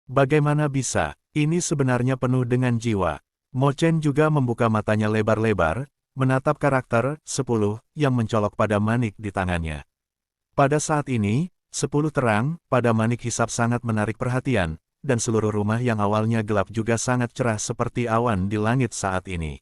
Bagaimana bisa? Ini sebenarnya penuh dengan jiwa. Mo Chen juga membuka matanya lebar-lebar, menatap karakter 10 yang mencolok pada manik di tangannya. Pada saat ini, 10 terang pada manik hisap sangat menarik perhatian, dan seluruh rumah yang awalnya gelap juga sangat cerah seperti awan di langit saat ini.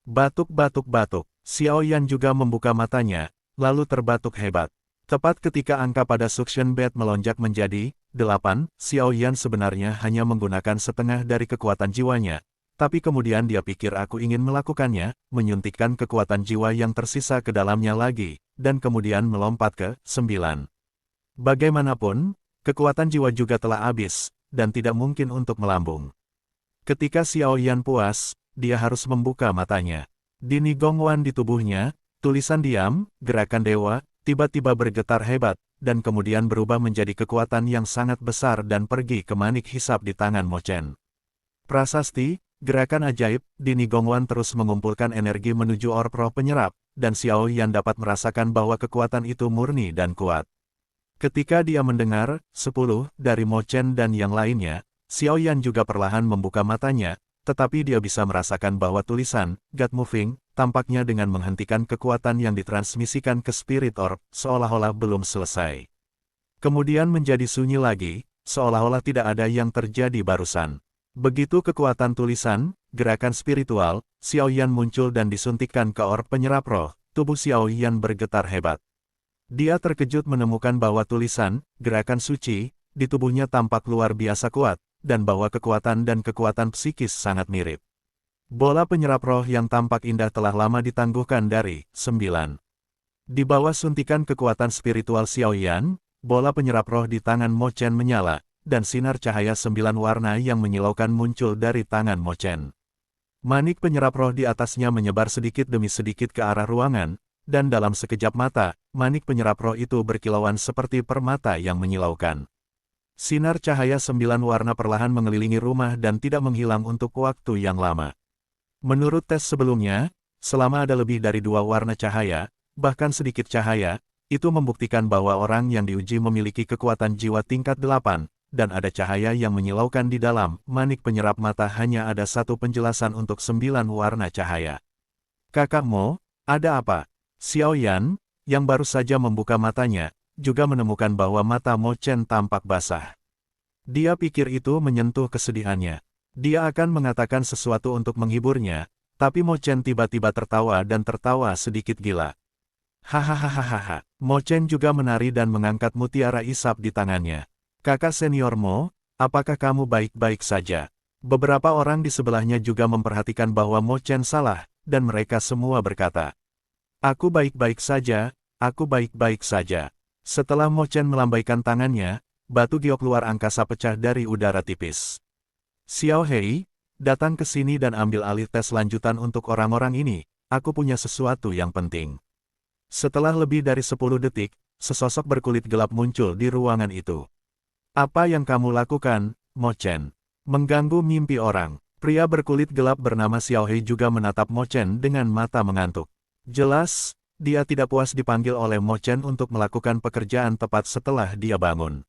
Batuk-batuk-batuk, Xiao Yan juga membuka matanya, lalu terbatuk hebat. Tepat ketika angka pada suction bed melonjak menjadi 8, Xiao Yan sebenarnya hanya menggunakan setengah dari kekuatan jiwanya. Tapi kemudian dia pikir aku ingin melakukannya, menyuntikkan kekuatan jiwa yang tersisa ke dalamnya lagi, dan kemudian melompat ke 9. Bagaimanapun, kekuatan jiwa juga telah habis, dan tidak mungkin untuk melambung. Ketika Xiao Yan puas, dia harus membuka matanya. Di Nigongwan di tubuhnya, tulisan diam, gerakan dewa, tiba-tiba bergetar hebat, dan kemudian berubah menjadi kekuatan yang sangat besar dan pergi ke manik hisap di tangan Mo Chen. Prasasti, gerakan ajaib, di Nigongwan terus mengumpulkan energi menuju orb roh penyerap, dan Xiao Yan dapat merasakan bahwa kekuatan itu murni dan kuat. Ketika dia mendengar 10 dari Mo Chen dan yang lainnya, Xiao Yan juga perlahan membuka matanya, tetapi dia bisa merasakan bahwa tulisan God Moving tampaknya dengan menghentikan kekuatan yang ditransmisikan ke Spirit Orb, seolah-olah belum selesai. Kemudian menjadi sunyi lagi, seolah-olah tidak ada yang terjadi barusan. Begitu kekuatan tulisan, gerakan spiritual, Xiao Yan muncul dan disuntikkan ke orb penyerap roh, tubuh Xiao Yan bergetar hebat. Dia terkejut menemukan bahwa tulisan, gerakan suci, di tubuhnya tampak luar biasa kuat, dan bahwa kekuatan dan kekuatan psikis sangat mirip. Bola penyerap roh yang tampak indah telah lama ditangguhkan dari 9. Di bawah suntikan kekuatan spiritual Xiao Yan, bola penyerap roh di tangan Mo Chen menyala, dan sinar cahaya 9 warna yang menyilaukan muncul dari tangan Mo Chen. Manik penyerap roh di atasnya menyebar sedikit demi sedikit ke arah ruangan, dan dalam sekejap mata, manik penyerap roh itu berkilauan seperti permata yang menyilaukan. Sinar cahaya 9 warna perlahan mengelilingi rumah dan tidak menghilang untuk waktu yang lama. Menurut tes sebelumnya, selama ada lebih dari 2 warna cahaya, bahkan sedikit cahaya, itu membuktikan bahwa orang yang diuji memiliki kekuatan jiwa tingkat 8, dan ada cahaya yang menyilaukan di dalam manik penyerap mata. Hanya ada satu penjelasan untuk 9 warna cahaya. Kakak Mo, ada apa? Xiao Yan, yang baru saja membuka matanya, juga menemukan bahwa mata Mo Chen tampak basah. Dia pikir itu menyentuh kesedihannya. Dia akan mengatakan sesuatu untuk menghiburnya, tapi Mo Chen tiba-tiba tertawa dan tertawa sedikit gila. Hahaha. Mo Chen juga menari dan mengangkat mutiara isap di tangannya. Kakak senior Mo, apakah kamu baik-baik saja? Beberapa orang di sebelahnya juga memperhatikan bahwa Mo Chen salah, dan mereka semua berkata, aku baik-baik saja, aku baik-baik saja. Setelah Mo Chen melambaikan tangannya, batu giok luar angkasa pecah dari udara tipis. Xiao Hei, datang ke sini dan ambil alih tes lanjutan untuk orang-orang ini, aku punya sesuatu yang penting. Setelah lebih dari 10 detik, sesosok berkulit gelap muncul di ruangan itu. Apa yang kamu lakukan, Mo Chen? Mengganggu mimpi orang. Pria berkulit gelap bernama Xiao Hei juga menatap Mo Chen dengan mata mengantuk. Jelas, dia tidak puas dipanggil oleh Mo Chen untuk melakukan pekerjaan tepat setelah dia bangun.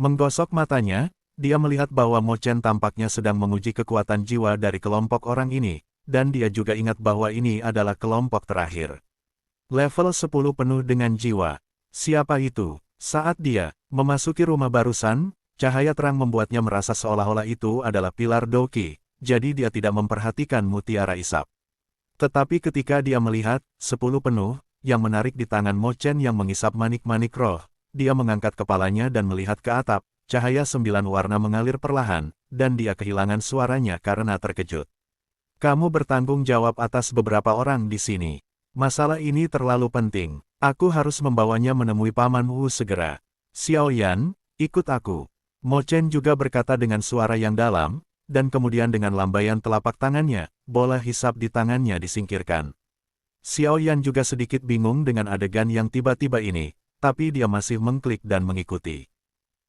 Menggosok matanya, dia melihat bahwa Mo Chen tampaknya sedang menguji kekuatan jiwa dari kelompok orang ini, dan dia juga ingat bahwa ini adalah kelompok terakhir. Level 10 penuh dengan jiwa. Siapa itu? Saat dia memasuki rumah barusan, cahaya terang membuatnya merasa seolah-olah itu adalah pilar Doki, jadi dia tidak memperhatikan mutiara isap. Tetapi ketika dia melihat 10 penuh, yang menarik di tangan Mo Chen yang mengisap manik-manik roh, dia mengangkat kepalanya dan melihat ke atap. Cahaya 9 warna mengalir perlahan, dan dia kehilangan suaranya karena terkejut. Kamu bertanggung jawab atas beberapa orang di sini. Masalah ini terlalu penting. Aku harus membawanya menemui Paman Wu segera. Xiao Yan, ikut aku. Mo Chen juga berkata dengan suara yang dalam, dan kemudian dengan lambaian telapak tangannya, bola hisap di tangannya disingkirkan. Xiao Yan juga sedikit bingung dengan adegan yang tiba-tiba ini, tapi dia masih mengklik dan mengikuti.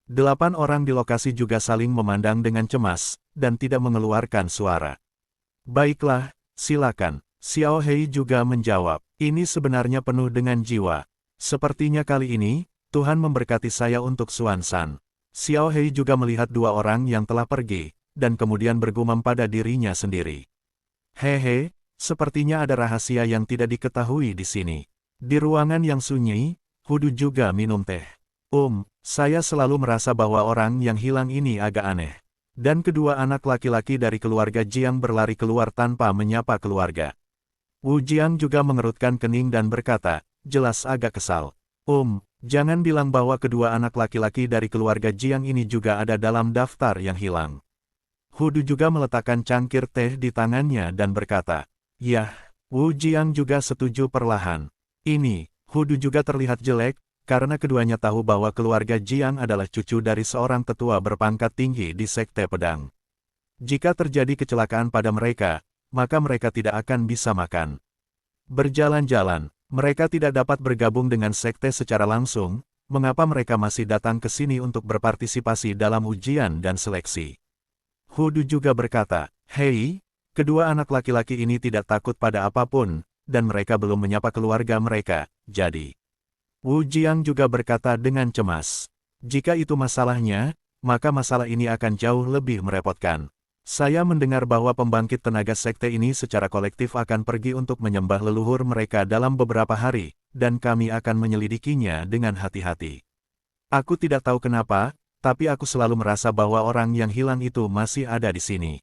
8 orang di lokasi juga saling memandang dengan cemas, dan tidak mengeluarkan suara. Baiklah, silakan. Xiao Hei juga menjawab, ini sebenarnya penuh dengan jiwa. Sepertinya kali ini, Tuhan memberkati saya untuk Xuan San. Xiao Hei juga melihat dua orang yang telah pergi, dan kemudian bergumam pada dirinya sendiri. Hehe, sepertinya ada rahasia yang tidak diketahui di sini. Di ruangan yang sunyi, Hudu juga minum teh. Saya selalu merasa bahwa orang yang hilang ini agak aneh. Dan kedua anak laki-laki dari keluarga Jiang berlari keluar tanpa menyapa keluarga. Wu Jiang juga mengerutkan kening dan berkata, jelas agak kesal. Jangan bilang bahwa kedua anak laki-laki dari keluarga Jiang ini juga ada dalam daftar yang hilang. Hudu juga meletakkan cangkir teh di tangannya dan berkata, yah, Wu Jiang juga setuju perlahan. Ini, Hudu juga terlihat jelek, karena keduanya tahu bahwa keluarga Jiang adalah cucu dari seorang tetua berpangkat tinggi di Sekte Pedang. Jika terjadi kecelakaan pada mereka, maka mereka tidak akan bisa makan. Berjalan-jalan, mereka tidak dapat bergabung dengan sekte secara langsung, mengapa mereka masih datang ke sini untuk berpartisipasi dalam ujian dan seleksi. Hudu juga berkata, hei, kedua anak laki-laki ini tidak takut pada apapun, dan mereka belum menyapa keluarga mereka, jadi. Wu Jiang juga berkata dengan cemas. Jika itu masalahnya, maka masalah ini akan jauh lebih merepotkan. Saya mendengar bahwa pembangkit tenaga sekte ini secara kolektif akan pergi untuk menyembah leluhur mereka dalam beberapa hari, dan kami akan menyelidikinya dengan hati-hati. Aku tidak tahu kenapa, tapi aku selalu merasa bahwa orang yang hilang itu masih ada di sini.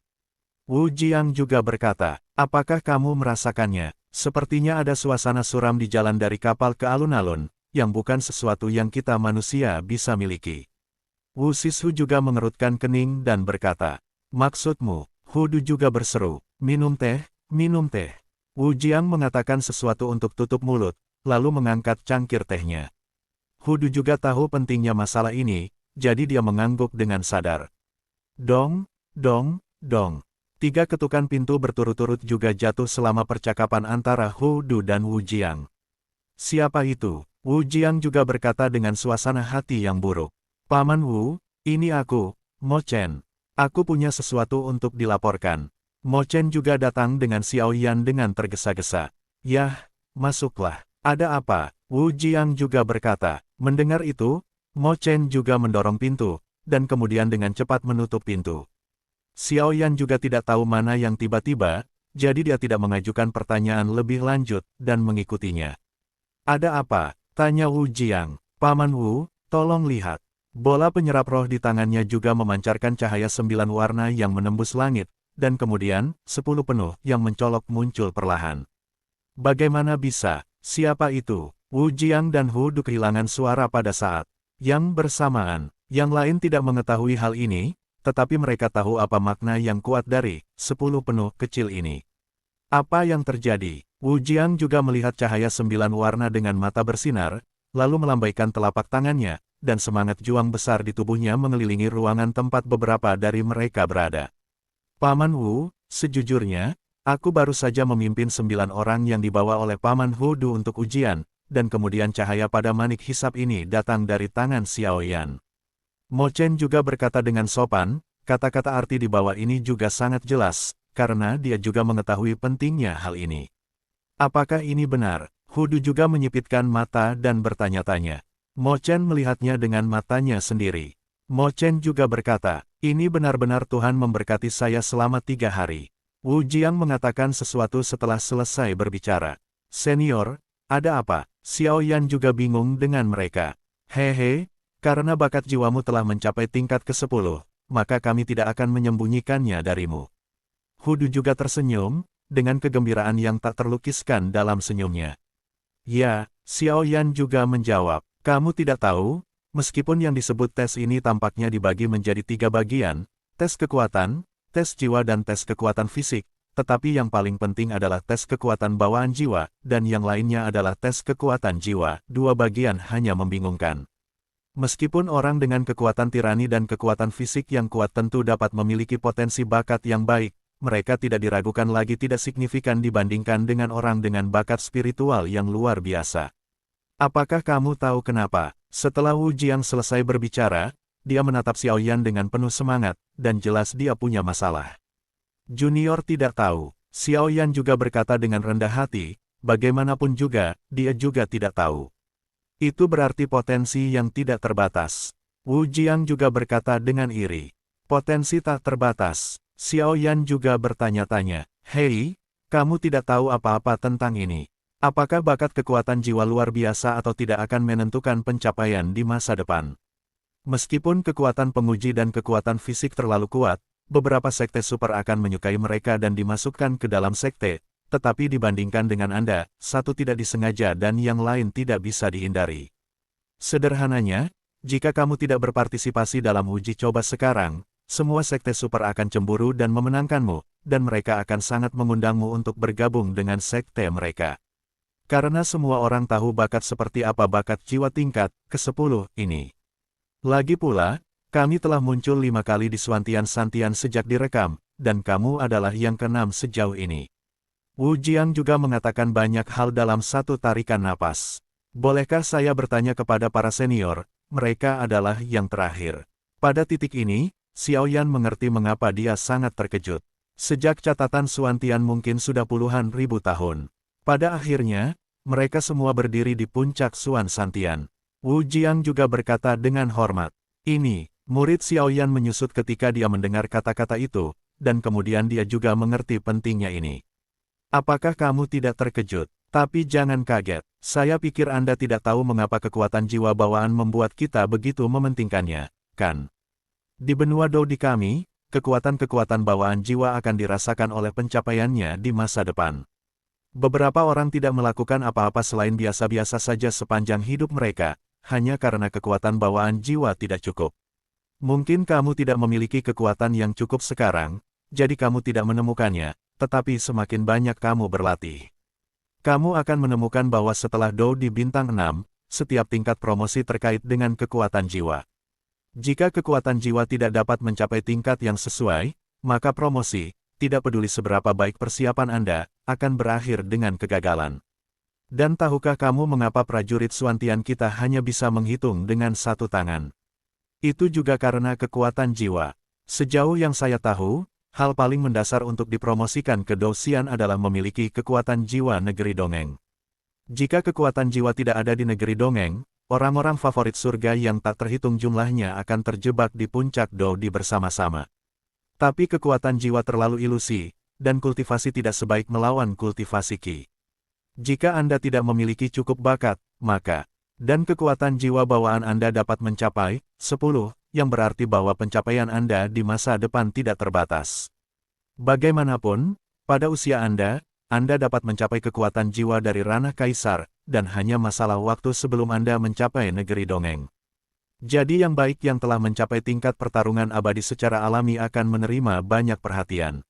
Wu Jiang juga berkata, apakah kamu merasakannya? Sepertinya ada suasana suram di jalan dari kapal ke alun-alun, yang bukan sesuatu yang kita manusia bisa miliki. Wu Sishu juga mengerutkan kening dan berkata, maksudmu? Hudu juga berseru, minum teh, minum teh. Wu Jiang mengatakan sesuatu untuk tutup mulut, lalu mengangkat cangkir tehnya. Hudu juga tahu pentingnya masalah ini, jadi dia mengangguk dengan sadar. Dong, dong, dong. 3 ketukan pintu berturut-turut juga jatuh selama percakapan antara Hudu dan Wu Jiang. Siapa itu? Wu Jiang juga berkata dengan suasana hati yang buruk. Paman Wu, ini aku, Mo Chen. Aku punya sesuatu untuk dilaporkan. Mo Chen juga datang dengan Xiao Yan dengan tergesa-gesa. Yah, masuklah. Ada apa? Wu Jiang juga berkata. Mendengar itu, Mo Chen juga mendorong pintu, dan kemudian dengan cepat menutup pintu. Xiao Yan juga tidak tahu mana yang tiba-tiba, jadi dia tidak mengajukan pertanyaan lebih lanjut, dan mengikutinya. Ada apa? Tanya Wu Jiang. Paman Wu, tolong lihat. Bola penyerap roh di tangannya juga memancarkan cahaya 9 warna yang menembus langit, dan kemudian, 10 penuh yang mencolok muncul perlahan. Bagaimana bisa? Siapa itu? Wu Jiang dan Hudu kehilangan suara pada saat yang bersamaan. Yang lain tidak mengetahui hal ini, tetapi mereka tahu apa makna yang kuat dari 10 penuh kecil ini. Apa yang terjadi? Wu Jiang juga melihat cahaya 9 warna dengan mata bersinar, lalu melambaikan telapak tangannya, dan semangat juang besar di tubuhnya mengelilingi ruangan tempat beberapa dari mereka berada. Paman Wu, sejujurnya, aku baru saja memimpin 9 orang yang dibawa oleh Paman Hudu untuk ujian, dan kemudian cahaya pada manik hisap ini datang dari tangan Xiao Yan. Mo Chen juga berkata dengan sopan, kata-kata arti di bawah ini juga sangat jelas, karena dia juga mengetahui pentingnya hal ini. Apakah ini benar? Hudu juga menyipitkan mata dan bertanya-tanya. Mo Chen melihatnya dengan matanya sendiri. Mo Chen juga berkata, ini benar-benar Tuhan memberkati saya selama 3 hari. Wu Jiang mengatakan sesuatu setelah selesai berbicara. Senior, ada apa? Xiao Yan juga bingung dengan mereka. Hehe, karena bakat jiwamu telah mencapai tingkat ke-10, maka kami tidak akan menyembunyikannya darimu. Hudu juga tersenyum, dengan kegembiraan yang tak terlukiskan dalam senyumnya. Ya, Xiao Yan juga menjawab, kamu tidak tahu, meskipun yang disebut tes ini tampaknya dibagi menjadi 3 bagian, tes kekuatan, tes jiwa dan tes kekuatan fisik, tetapi yang paling penting adalah tes kekuatan bawaan jiwa, dan yang lainnya adalah tes kekuatan jiwa. 2 bagian hanya membingungkan. Meskipun orang dengan kekuatan tirani dan kekuatan fisik yang kuat tentu dapat memiliki potensi bakat yang baik, mereka tidak diragukan lagi tidak signifikan dibandingkan dengan orang dengan bakat spiritual yang luar biasa. Apakah kamu tahu kenapa? Setelah Wu Jiang selesai berbicara, dia menatap Xiao Yan dengan penuh semangat, dan jelas dia punya masalah. Junior tidak tahu. Xiao Yan juga berkata dengan rendah hati, bagaimanapun juga, dia juga tidak tahu. Itu berarti potensi yang tidak terbatas. Wu Jiang juga berkata dengan iri. Potensi tak terbatas. Xiao Yan juga bertanya-tanya, "Hei, kamu tidak tahu apa-apa tentang ini. Apakah bakat kekuatan jiwa luar biasa atau tidak akan menentukan pencapaian di masa depan?" Meskipun kekuatan penguji dan kekuatan fisik terlalu kuat, beberapa sekte super akan menyukai mereka dan dimasukkan ke dalam sekte, tetapi dibandingkan dengan Anda, satu tidak disengaja dan yang lain tidak bisa dihindari. Sederhananya, jika kamu tidak berpartisipasi dalam uji coba sekarang, semua sekte super akan cemburu dan memenangkanmu, dan mereka akan sangat mengundangmu untuk bergabung dengan sekte mereka. Karena semua orang tahu bakat seperti apa bakat jiwa tingkat ke-10 ini. Lagi pula, kami telah muncul 5 kali di Suantian Santian sejak direkam, dan kamu adalah yang ke-6 sejauh ini. Wu Jiang juga mengatakan banyak hal dalam satu tarikan napas. Bolehkah saya bertanya kepada para senior, mereka adalah yang terakhir. Pada titik ini, Xiao Yan mengerti mengapa dia sangat terkejut. Sejak catatan Suantian mungkin sudah puluhan ribu tahun. Pada akhirnya, mereka semua berdiri di puncak Suan Santian. Wu Jiang juga berkata dengan hormat. Ini, murid Xiao Yan menyusut ketika dia mendengar kata-kata itu, dan kemudian dia juga mengerti pentingnya ini. Apakah kamu tidak terkejut? Tapi jangan kaget, saya pikir Anda tidak tahu mengapa kekuatan jiwa bawaan membuat kita begitu mementingkannya, kan? Di benua Dou di kami, kekuatan-kekuatan bawaan jiwa akan dirasakan oleh pencapaiannya di masa depan. Beberapa orang tidak melakukan apa-apa selain biasa-biasa saja sepanjang hidup mereka, hanya karena kekuatan bawaan jiwa tidak cukup. Mungkin kamu tidak memiliki kekuatan yang cukup sekarang, jadi kamu tidak menemukannya, tetapi semakin banyak kamu berlatih, kamu akan menemukan bahwa setelah Dou di bintang 6, setiap tingkat promosi terkait dengan kekuatan jiwa. Jika kekuatan jiwa tidak dapat mencapai tingkat yang sesuai, maka promosi, tidak peduli seberapa baik persiapan Anda, akan berakhir dengan kegagalan. Dan tahukah kamu mengapa prajurit Suantian kita hanya bisa menghitung dengan satu tangan? Itu juga karena kekuatan jiwa. Sejauh yang saya tahu, hal paling mendasar untuk dipromosikan ke Dou Xian adalah memiliki kekuatan jiwa negeri dongeng. Jika kekuatan jiwa tidak ada di negeri dongeng, orang-orang favorit surga yang tak terhitung jumlahnya akan terjebak di puncak Dou di bersama-sama. Tapi kekuatan jiwa terlalu ilusi, dan kultivasi tidak sebaik melawan kultivasi Qi. Jika Anda tidak memiliki cukup bakat, maka, dan kekuatan jiwa bawaan Anda dapat mencapai 10, yang berarti bahwa pencapaian Anda di masa depan tidak terbatas. Bagaimanapun, pada usia Anda dapat mencapai kekuatan jiwa dari ranah kaisar, dan hanya masalah waktu sebelum Anda mencapai negeri dongeng. Jadi yang baik yang telah mencapai tingkat pertarungan abadi secara alami akan menerima banyak perhatian.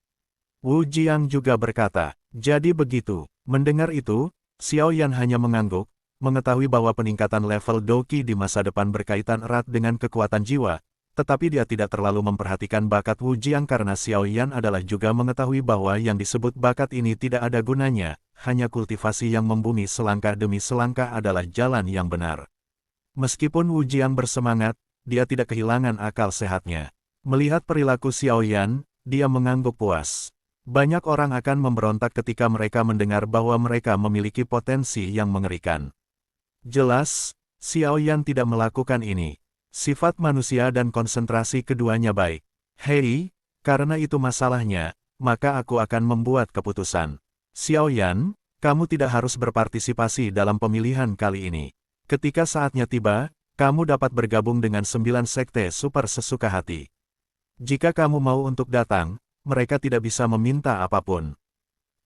Wu Jiang juga berkata, jadi begitu. Mendengar itu, Xiao Yan hanya mengangguk, mengetahui bahwa peningkatan level Dou Qi di masa depan berkaitan erat dengan kekuatan jiwa, tetapi dia tidak terlalu memperhatikan bakat Wu Jiang karena Xiao Yan adalah juga mengetahui bahwa yang disebut bakat ini tidak ada gunanya, hanya kultivasi yang membumi selangkah demi selangkah adalah jalan yang benar. Meskipun Wu Jiang bersemangat, dia tidak kehilangan akal sehatnya. Melihat perilaku Xiao Yan, dia mengangguk puas. Banyak orang akan memberontak ketika mereka mendengar bahwa mereka memiliki potensi yang mengerikan. Jelas, Xiao Yan tidak melakukan ini. Sifat manusia dan konsentrasi keduanya baik. Hei, karena itu masalahnya, maka aku akan membuat keputusan. Xiao Yan, kamu tidak harus berpartisipasi dalam pemilihan kali ini. Ketika saatnya tiba, kamu dapat bergabung dengan 9 sekte super sesuka hati. Jika kamu mau untuk datang, mereka tidak bisa meminta apapun.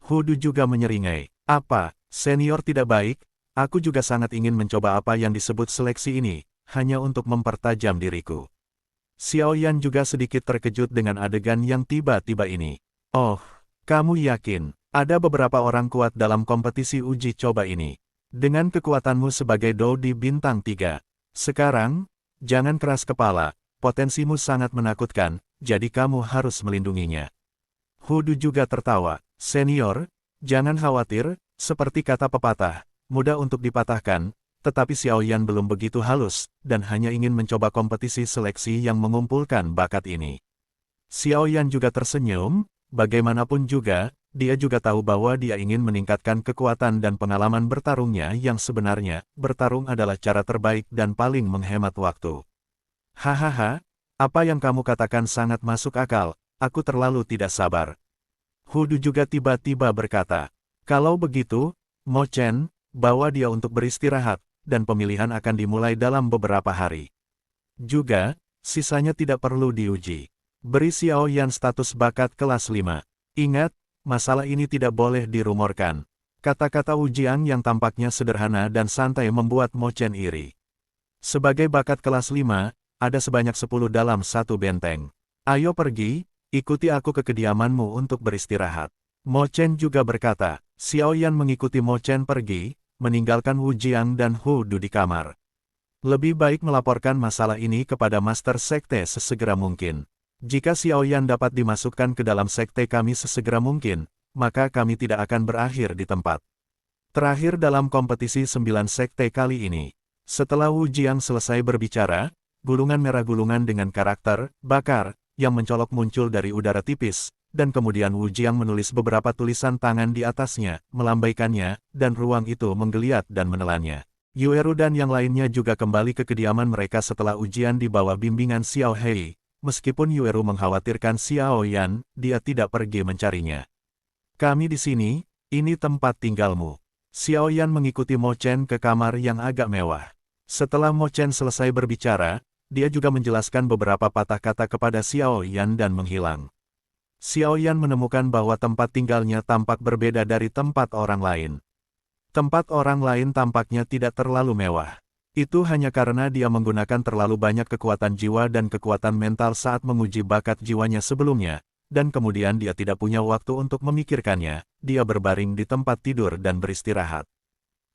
Hudu juga menyeringai. Apa, senior tidak baik? Aku juga sangat ingin mencoba apa yang disebut seleksi ini, hanya untuk mempertajam diriku. Xiao Yan juga sedikit terkejut dengan adegan yang tiba-tiba ini. Oh, kamu yakin, ada beberapa orang kuat dalam kompetisi uji coba ini. Dengan kekuatanmu sebagai Dou di bintang 3. Sekarang, jangan keras kepala, potensimu sangat menakutkan, jadi kamu harus melindunginya. Hudu juga tertawa. Senior, jangan khawatir, seperti kata pepatah, mudah untuk dipatahkan, tetapi Xiao Yan belum begitu halus, dan hanya ingin mencoba kompetisi seleksi yang mengumpulkan bakat ini. Xiao Yan juga tersenyum, bagaimanapun juga, dia juga tahu bahwa dia ingin meningkatkan kekuatan dan pengalaman bertarungnya yang sebenarnya, bertarung adalah cara terbaik dan paling menghemat waktu. Hahaha, apa yang kamu katakan sangat masuk akal, aku terlalu tidak sabar. Hudu juga tiba-tiba berkata, kalau begitu, Mo Chen, bawa dia untuk beristirahat, dan pemilihan akan dimulai dalam beberapa hari. Juga, sisanya tidak perlu diuji. Beri Xiao Yan status bakat kelas 5. Ingat, masalah ini tidak boleh dirumorkan. Kata-kata Wu Jiang yang tampaknya sederhana dan santai membuat Mo Chen iri. Sebagai bakat kelas 5, ada sebanyak 10 dalam satu benteng. Ayo pergi, ikuti aku ke kediamanmu untuk beristirahat. Mo Chen juga berkata. Xiao Yan mengikuti Mo Chen pergi, meninggalkan Wu Jiang dan Hu Du di kamar. Lebih baik melaporkan masalah ini kepada Master Sekte sesegera mungkin. Jika Xiao Yan dapat dimasukkan ke dalam sekte kami sesegera mungkin, maka kami tidak akan berakhir di tempat. Terakhir dalam kompetisi 9 sekte kali ini. Setelah Wu Jiang selesai berbicara, gulungan merah gulungan dengan karakter bakar yang mencolok muncul dari udara tipis, dan kemudian Wu Jiang menulis beberapa tulisan tangan di atasnya, melambaikannya, dan ruang itu menggeliat dan menelannya. Yueru dan yang lainnya juga kembali ke kediaman mereka setelah ujian di bawah bimbingan Xiao Hei. Meskipun Yueru mengkhawatirkan Xiao Yan, dia tidak pergi mencarinya. Kami di sini, ini tempat tinggalmu. Xiao Yan mengikuti Mo Chen ke kamar yang agak mewah. Setelah Mo Chen selesai berbicara, dia juga menjelaskan beberapa patah kata kepada Xiao Yan dan menghilang. Xiao Yan menemukan bahwa tempat tinggalnya tampak berbeda dari tempat orang lain. Tempat orang lain tampaknya tidak terlalu mewah. Itu hanya karena dia menggunakan terlalu banyak kekuatan jiwa dan kekuatan mental saat menguji bakat jiwanya sebelumnya, dan kemudian dia tidak punya waktu untuk memikirkannya, dia berbaring di tempat tidur dan beristirahat.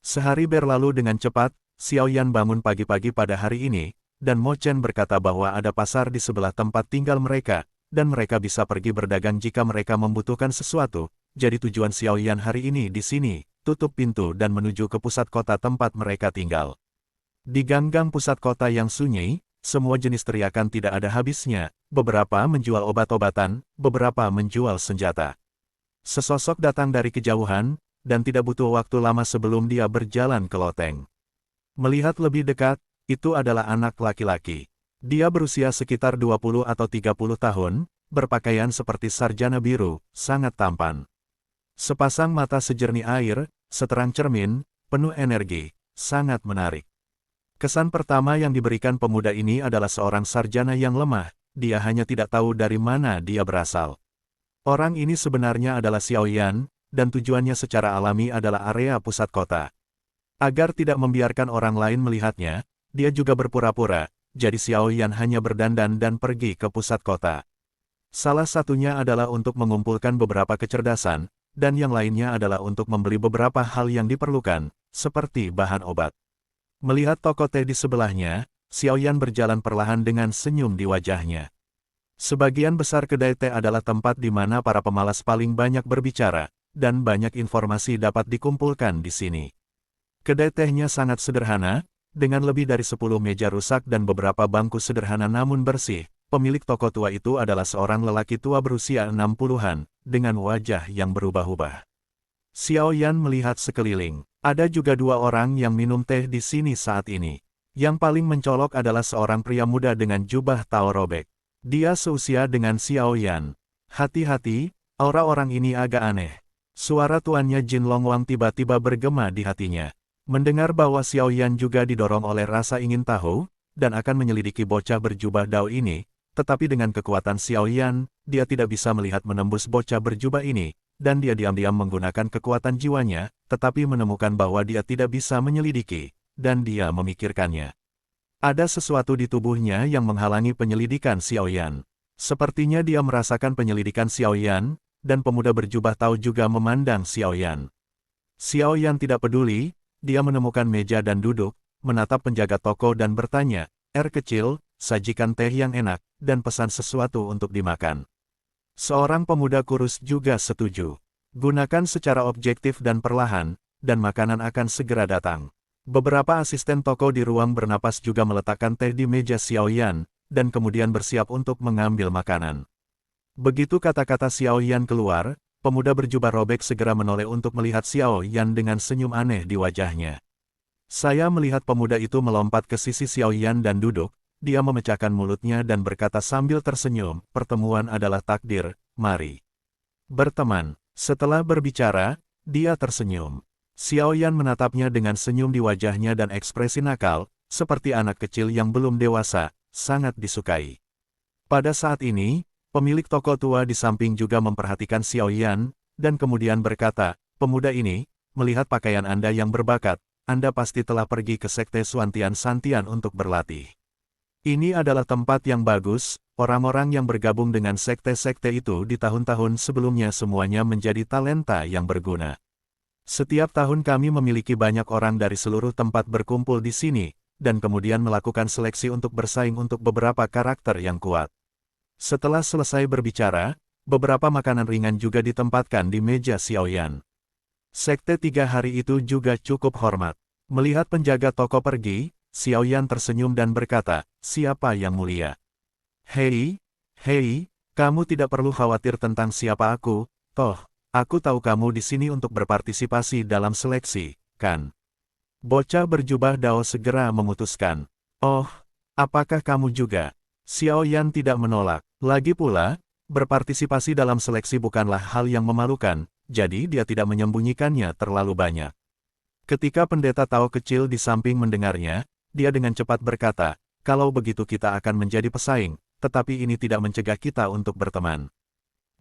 Sehari berlalu dengan cepat, Xiao Yan bangun pagi-pagi pada hari ini, dan Mo Chen berkata bahwa ada pasar di sebelah tempat tinggal mereka, dan mereka bisa pergi berdagang jika mereka membutuhkan sesuatu. Jadi tujuan Xiao Yan hari ini di sini, tutup pintu dan menuju ke pusat kota tempat mereka tinggal. Di gang-gang pusat kota yang sunyi, semua jenis teriakan tidak ada habisnya, beberapa menjual obat-obatan, beberapa menjual senjata. Sesosok datang dari kejauhan, dan tidak butuh waktu lama sebelum dia berjalan ke loteng. Melihat lebih dekat, itu adalah anak laki-laki. Dia berusia sekitar 20 atau 30 tahun, berpakaian seperti sarjana biru, sangat tampan. Sepasang mata sejernih air, seterang cermin, penuh energi, sangat menarik. Kesan pertama yang diberikan pemuda ini adalah seorang sarjana yang lemah, dia hanya tidak tahu dari mana dia berasal. Orang ini sebenarnya adalah Xiao Yan, dan tujuannya secara alami adalah area pusat kota. Agar tidak membiarkan orang lain melihatnya, dia juga berpura-pura. Jadi Xiao Yan hanya berdandan dan pergi ke pusat kota. Salah satunya adalah untuk mengumpulkan beberapa kecerdasan, dan yang lainnya adalah untuk membeli beberapa hal yang diperlukan, seperti bahan obat. Melihat toko teh di sebelahnya, Xiao Yan berjalan perlahan dengan senyum di wajahnya. Sebagian besar kedai teh adalah tempat di mana para pemalas paling banyak berbicara, dan banyak informasi dapat dikumpulkan di sini. Kedai tehnya sangat sederhana, dengan lebih dari 10 meja rusak dan beberapa bangku sederhana namun bersih. Pemilik toko tua itu adalah seorang lelaki tua berusia 60-an, dengan wajah yang berubah-ubah. Xiao Yan melihat sekeliling. Ada juga 2 orang yang minum teh di sini saat ini. Yang paling mencolok adalah seorang pria muda dengan jubah Tao robek. Dia seusia dengan Xiao Yan. Hati-hati, aura orang ini agak aneh. Suara tuannya Jin Longwang tiba-tiba bergema di hatinya. Mendengar bahwa Xiao Yan juga didorong oleh rasa ingin tahu, dan akan menyelidiki bocah berjubah Dao ini, tetapi dengan kekuatan Xiao Yan, dia tidak bisa melihat menembus bocah berjubah ini, dan dia diam-diam menggunakan kekuatan jiwanya, tetapi menemukan bahwa dia tidak bisa menyelidiki, dan dia memikirkannya. Ada sesuatu di tubuhnya yang menghalangi penyelidikan Xiao Yan. Sepertinya dia merasakan penyelidikan Xiao Yan, dan pemuda berjubah Tao juga memandang Xiao Yan. Xiao Yan tidak peduli. Dia menemukan meja dan duduk, menatap penjaga toko dan bertanya, kecil, sajikan teh yang enak, dan pesan sesuatu untuk dimakan. Seorang pemuda kurus juga setuju. Gunakan secara objektif dan perlahan, dan makanan akan segera datang. Beberapa asisten toko di ruang bernapas juga meletakkan teh di meja Xiao Yan, dan kemudian bersiap untuk mengambil makanan. Begitu kata-kata Xiao Yan keluar, pemuda berjubah robek segera menoleh untuk melihat Xiao Yan dengan senyum aneh di wajahnya. Saya melihat pemuda itu melompat ke sisi Xiao Yan dan duduk, dia memecahkan mulutnya dan berkata sambil tersenyum, pertemuan adalah takdir, mari berteman. Setelah berbicara, dia tersenyum. Xiao Yan menatapnya dengan senyum di wajahnya dan ekspresi nakal, seperti anak kecil yang belum dewasa, sangat disukai. Pada saat ini, pemilik toko tua di samping juga memperhatikan Xiao Yan, dan kemudian berkata, pemuda ini, melihat pakaian Anda yang berbakat, Anda pasti telah pergi ke Sekte Suantian Santian untuk berlatih. Ini adalah tempat yang bagus, orang-orang yang bergabung dengan sekte-sekte itu di tahun-tahun sebelumnya semuanya menjadi talenta yang berguna. Setiap tahun kami memiliki banyak orang dari seluruh tempat berkumpul di sini, dan kemudian melakukan seleksi untuk bersaing untuk beberapa karakter yang kuat. Setelah selesai berbicara, beberapa makanan ringan juga ditempatkan di meja Xiao Yan. Sekte 3 hari itu juga cukup hormat. Melihat penjaga toko pergi, Xiao Yan tersenyum dan berkata, siapa yang mulia? Hei, kamu tidak perlu khawatir tentang siapa aku, toh, aku tahu kamu di sini untuk berpartisipasi dalam seleksi, kan? Bocah berjubah Dao segera memutuskan. Oh, apakah kamu juga? Xiao Yan tidak menolak. Lagi pula, berpartisipasi dalam seleksi bukanlah hal yang memalukan, jadi dia tidak menyembunyikannya terlalu banyak. Ketika pendeta Tao kecil di samping mendengarnya, dia dengan cepat berkata, kalau begitu kita akan menjadi pesaing, tetapi ini tidak mencegah kita untuk berteman.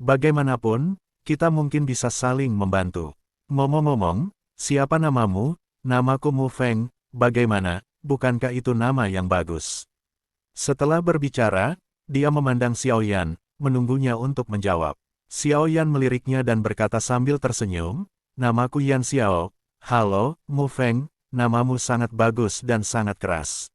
Bagaimanapun, kita mungkin bisa saling membantu. Ngomong-ngomong, siapa namamu? Namaku Mu Feng, bagaimana, bukankah itu nama yang bagus? Setelah berbicara, dia memandang Xiao Yan, menunggunya untuk menjawab. Xiao Yan meliriknya dan berkata sambil tersenyum, namaku Yan Xiao, halo, Mu Feng, namamu sangat bagus dan sangat keras.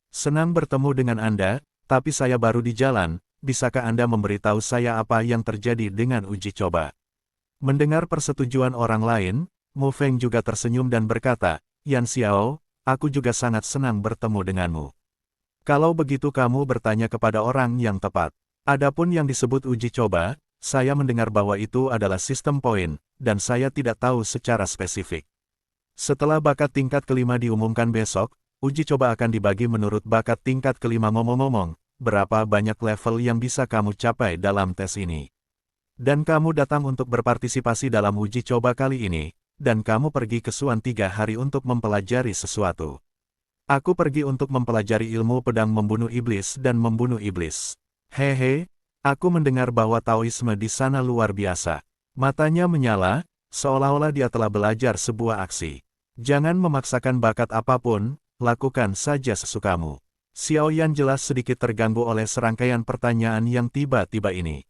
Senang bertemu dengan Anda, tapi saya baru di jalan, bisakah Anda memberitahu saya apa yang terjadi dengan uji coba? Mendengar persetujuan orang lain, Mu Feng juga tersenyum dan berkata, Yan Xiao, aku juga sangat senang bertemu denganmu. Kalau begitu kamu bertanya kepada orang yang tepat. Adapun yang disebut uji coba, saya mendengar bahwa itu adalah sistem poin, dan saya tidak tahu secara spesifik. Setelah bakat tingkat kelima diumumkan besok, uji coba akan dibagi menurut bakat tingkat kelima. Ngomong-ngomong, berapa banyak level yang bisa kamu capai dalam tes ini? Dan kamu datang untuk berpartisipasi dalam uji coba kali ini, dan kamu pergi ke Suan 3 hari untuk mempelajari sesuatu. Aku pergi untuk mempelajari ilmu pedang membunuh iblis dan membunuh iblis. Hehe, aku mendengar bahwa Taoisme di sana luar biasa. Matanya menyala, seolah-olah dia telah belajar sebuah aksi. Jangan memaksakan bakat apapun, lakukan saja sesukamu. Xiao Yan jelas sedikit terganggu oleh serangkaian pertanyaan yang tiba-tiba ini.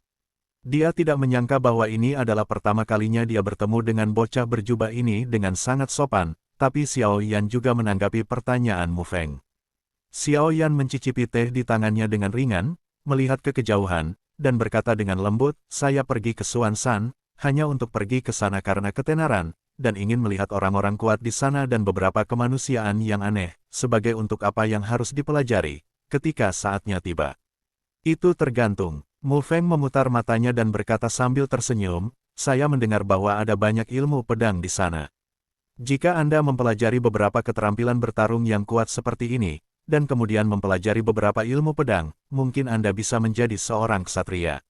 Dia tidak menyangka bahwa ini adalah pertama kalinya dia bertemu dengan bocah berjubah ini dengan sangat sopan, tapi Xiao Yan juga menanggapi pertanyaan Mu Feng. Xiao Yan mencicipi teh di tangannya dengan ringan, melihat ke kejauhan, dan berkata dengan lembut, saya pergi ke Suan San, hanya untuk pergi ke sana karena ketenaran, dan ingin melihat orang-orang kuat di sana dan beberapa kemanusiaan yang aneh, sebagai untuk apa yang harus dipelajari, ketika saatnya tiba. Itu tergantung. Mu Feng memutar matanya dan berkata sambil tersenyum, saya mendengar bahwa ada banyak ilmu pedang di sana. Jika Anda mempelajari beberapa keterampilan bertarung yang kuat seperti ini, dan kemudian mempelajari beberapa ilmu pedang, mungkin Anda bisa menjadi seorang ksatria.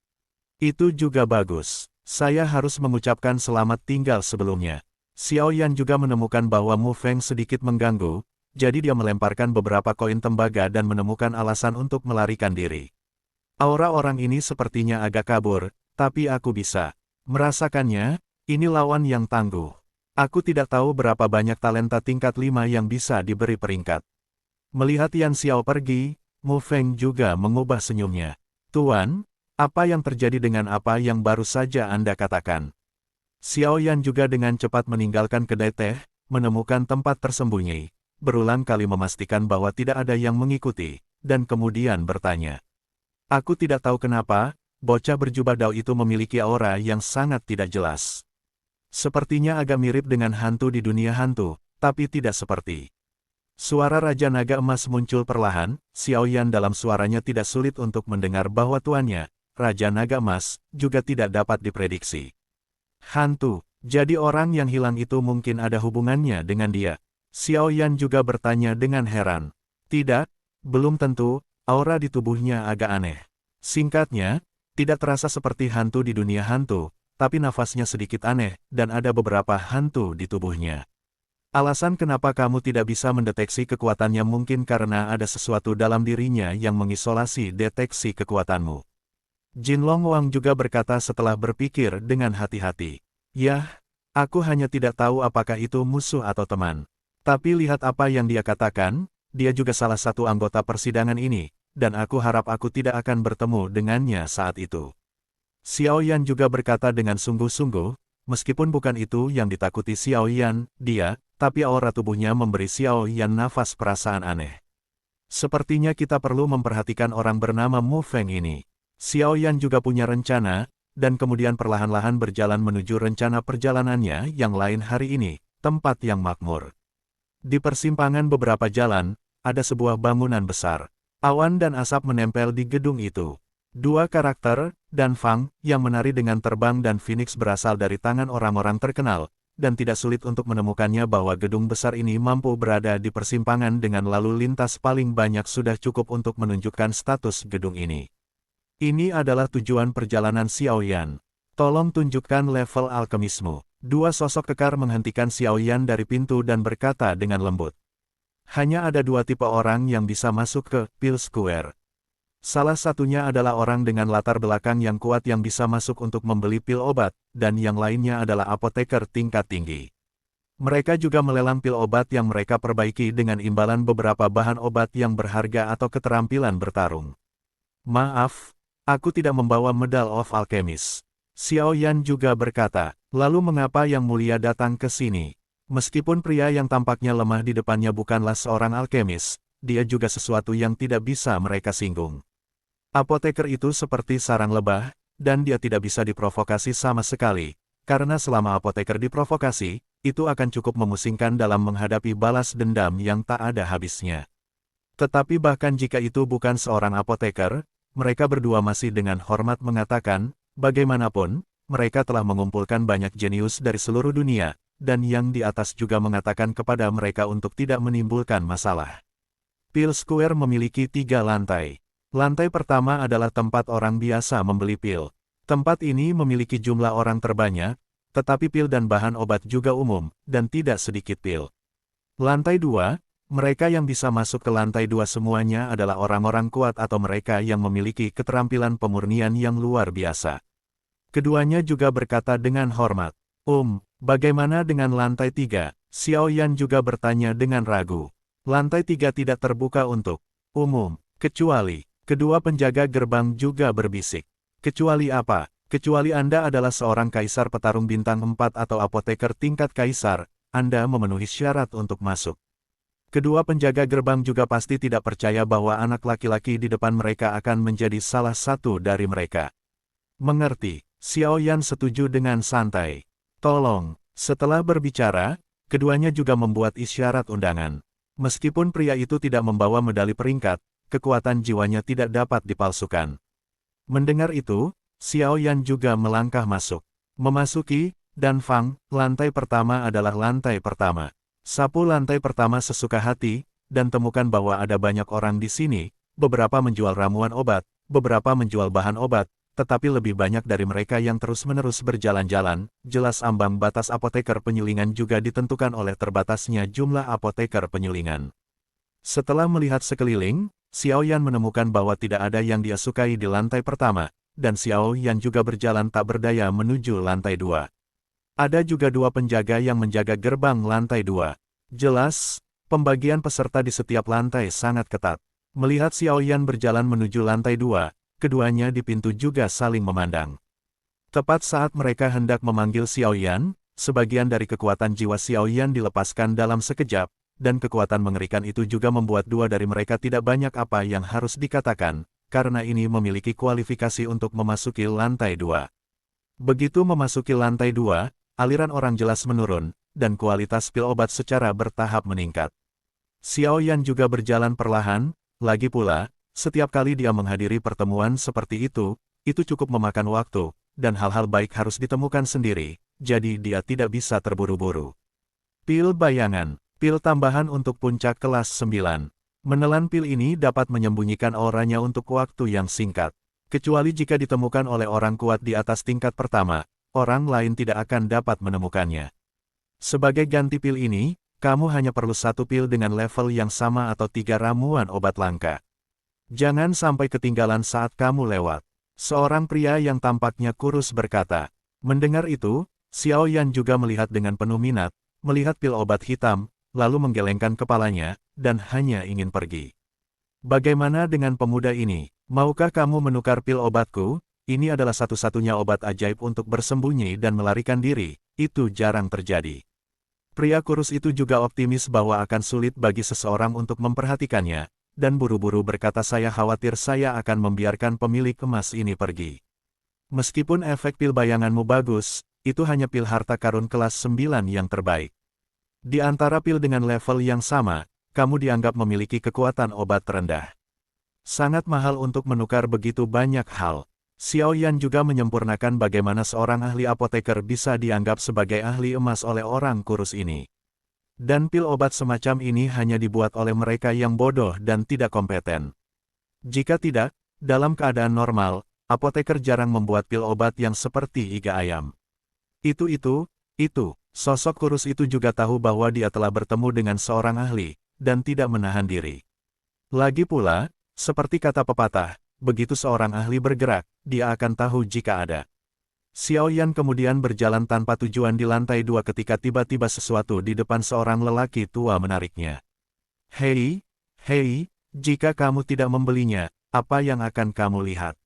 Itu juga bagus. Saya harus mengucapkan selamat tinggal sebelumnya. Xiao Yan juga menemukan bahwa Mu Feng sedikit mengganggu, jadi dia melemparkan beberapa koin tembaga dan menemukan alasan untuk melarikan diri. Aura orang ini sepertinya agak kabur, tapi aku bisa merasakannya, ini lawan yang tangguh. Aku tidak tahu berapa banyak talenta tingkat 5 yang bisa diberi peringkat. Melihat Yan Xiao pergi, Mu Feng juga mengubah senyumnya. Tuan, apa yang terjadi dengan apa yang baru saja Anda katakan? Xiao Yan juga dengan cepat meninggalkan kedai teh, menemukan tempat tersembunyi, berulang kali memastikan bahwa tidak ada yang mengikuti, dan kemudian bertanya. Aku tidak tahu kenapa, bocah berjubah Dao itu memiliki aura yang sangat tidak jelas. Sepertinya agak mirip dengan hantu di dunia hantu, tapi tidak seperti. Suara Raja Naga Emas muncul perlahan, Xiao Yan dalam suaranya tidak sulit untuk mendengar bahwa tuannya, Raja Naga Emas, juga tidak dapat diprediksi. Hantu, jadi orang yang hilang itu mungkin ada hubungannya dengan dia. Xiao Yan juga bertanya dengan heran. Tidak, belum tentu, Aura di tubuhnya agak aneh. Singkatnya, tidak terasa seperti hantu di dunia hantu, tapi nafasnya sedikit aneh, dan ada beberapa hantu di tubuhnya. Alasan kenapa kamu tidak bisa mendeteksi kekuatannya mungkin karena ada sesuatu dalam dirinya yang mengisolasi deteksi kekuatanmu. Jin Longwang juga berkata setelah berpikir dengan hati-hati. Yah, aku hanya tidak tahu apakah itu musuh atau teman. Tapi lihat apa yang dia katakan, dia juga salah satu anggota persidangan ini, dan aku harap aku tidak akan bertemu dengannya saat itu. Xiao Yan juga berkata dengan sungguh-sungguh, meskipun bukan itu yang ditakuti Xiao Yan, tapi aura tubuhnya memberi Xiao Yan nafas perasaan aneh. Sepertinya kita perlu memperhatikan orang bernama Mu Feng ini. Xiao Yan juga punya rencana, dan kemudian perlahan-lahan berjalan menuju rencana perjalanannya yang lain hari ini, tempat yang makmur. Di persimpangan beberapa jalan, ada sebuah bangunan besar. Awan dan asap menempel di gedung itu. Dua karakter, Dan Fang, yang menari dengan terbang dan Phoenix berasal dari tangan orang-orang terkenal, dan tidak sulit untuk menemukannya bahwa gedung besar ini mampu berada di persimpangan dengan lalu lintas paling banyak sudah cukup untuk menunjukkan status gedung ini. Ini adalah tujuan perjalanan Xiao Yan. Tolong tunjukkan level alkemismu. Dua sosok kekar menghentikan Xiao Yan dari pintu dan berkata dengan lembut. Hanya ada dua tipe orang yang bisa masuk ke Pil Square. Salah satunya adalah orang dengan latar belakang yang kuat yang bisa masuk untuk membeli pil obat, dan yang lainnya adalah apoteker tingkat tinggi. Mereka juga melelang pil obat yang mereka perbaiki dengan imbalan beberapa bahan obat yang berharga atau keterampilan bertarung. Maaf, aku tidak membawa medal of alchemist. Xiao Yan juga berkata, lalu mengapa yang mulia datang ke sini? Meskipun pria yang tampaknya lemah di depannya bukanlah seorang alkemis, dia juga sesuatu yang tidak bisa mereka singgung. Apoteker itu seperti sarang lebah, dan dia tidak bisa diprovokasi sama sekali, karena selama apoteker diprovokasi, itu akan cukup memusingkan dalam menghadapi balas dendam yang tak ada habisnya. Tetapi bahkan jika itu bukan seorang apoteker, mereka berdua masih dengan hormat mengatakan, bagaimanapun, mereka telah mengumpulkan banyak jenius dari seluruh dunia, dan yang di atas juga mengatakan kepada mereka untuk tidak menimbulkan masalah. Pil Square memiliki 3 lantai. Lantai pertama adalah tempat orang biasa membeli pil. Tempat ini memiliki jumlah orang terbanyak, tetapi pil dan bahan obat juga umum, dan tidak sedikit pil. Lantai 2, mereka yang bisa masuk ke lantai 2 semuanya adalah orang-orang kuat atau mereka yang memiliki keterampilan pemurnian yang luar biasa. Keduanya juga berkata dengan hormat. Bagaimana dengan lantai 3? Xiao Yan juga bertanya dengan ragu. Lantai 3 tidak terbuka untuk umum, kecuali. Kedua penjaga gerbang juga berbisik. Kecuali apa? Kecuali Anda adalah seorang kaisar petarung bintang 4 atau apoteker tingkat kaisar, Anda memenuhi syarat untuk masuk. Kedua penjaga gerbang juga pasti tidak percaya bahwa anak laki-laki di depan mereka akan menjadi salah satu dari mereka. Mengerti, Xiao Yan setuju dengan santai. Tolong, setelah berbicara, keduanya juga membuat isyarat undangan. Meskipun pria itu tidak membawa medali peringkat, kekuatan jiwanya tidak dapat dipalsukan. Mendengar itu, Xiao Yan juga melangkah masuk. Memasuki, Dan Fang, lantai pertama adalah lantai pertama. Sapu lantai pertama sesuka hati, dan temukan bahwa ada banyak orang di sini, beberapa menjual ramuan obat, beberapa menjual bahan obat, tetapi lebih banyak dari mereka yang terus-menerus berjalan-jalan, jelas ambang batas apoteker penyulingan juga ditentukan oleh terbatasnya jumlah apoteker penyulingan. Setelah melihat sekeliling, Xiao Yan menemukan bahwa tidak ada yang dia sukai di lantai pertama, dan Xiao Yan juga berjalan tak berdaya menuju lantai 2. Ada juga 2 penjaga yang menjaga gerbang lantai 2. Jelas, pembagian peserta di setiap lantai sangat ketat. Melihat Xiao Yan berjalan menuju lantai 2, keduanya di pintu juga saling memandang. Tepat saat mereka hendak memanggil Xiao Yan, sebagian dari kekuatan jiwa Xiao Yan dilepaskan dalam sekejap, dan kekuatan mengerikan itu juga membuat 2 dari mereka tidak banyak apa yang harus dikatakan, karena ini memiliki kualifikasi untuk memasuki lantai 2. Begitu memasuki lantai 2, aliran orang jelas menurun, dan kualitas pil obat secara bertahap meningkat. Xiao Yan juga berjalan perlahan, lagi pula, setiap kali dia menghadiri pertemuan seperti itu cukup memakan waktu, dan hal-hal baik harus ditemukan sendiri, jadi dia tidak bisa terburu-buru. Pil bayangan. Pil tambahan untuk puncak kelas 9. Menelan pil ini dapat menyembunyikan auranya untuk waktu yang singkat. Kecuali jika ditemukan oleh orang kuat di atas tingkat pertama, orang lain tidak akan dapat menemukannya. Sebagai ganti pil ini, kamu hanya perlu 1 pil dengan level yang sama atau 3 ramuan obat langka. Jangan sampai ketinggalan saat kamu lewat. Seorang pria yang tampaknya kurus berkata. Mendengar itu, Xiao Yan juga melihat dengan penuh minat, melihat pil obat hitam, lalu menggelengkan kepalanya, dan hanya ingin pergi. Bagaimana dengan pemuda ini? Maukah kamu menukar pil obatku? Ini adalah satu-satunya obat ajaib untuk bersembunyi dan melarikan diri, itu jarang terjadi. Pria kurus itu juga optimis bahwa akan sulit bagi seseorang untuk memperhatikannya, dan buru-buru berkata saya khawatir saya akan membiarkan pemilik emas ini pergi. Meskipun efek pil bayanganmu bagus, itu hanya pil harta karun kelas 9 yang terbaik. Di antara pil dengan level yang sama, kamu dianggap memiliki kekuatan obat terendah. Sangat mahal untuk menukar begitu banyak hal. Xiao Yan juga menyempurnakan bagaimana seorang ahli apoteker bisa dianggap sebagai ahli emas oleh orang kurus ini. Dan pil obat semacam ini hanya dibuat oleh mereka yang bodoh dan tidak kompeten. Jika tidak, dalam keadaan normal, apoteker jarang membuat pil obat yang seperti iga ayam. Itu, sosok kurus itu juga tahu bahwa dia telah bertemu dengan seorang ahli, dan tidak menahan diri. Lagi pula, seperti kata pepatah, begitu seorang ahli bergerak, dia akan tahu jika ada. Xiao Yan kemudian berjalan tanpa tujuan di lantai 2 ketika tiba-tiba sesuatu di depan seorang lelaki tua menariknya. Hei, jika kamu tidak membelinya, apa yang akan kamu lihat?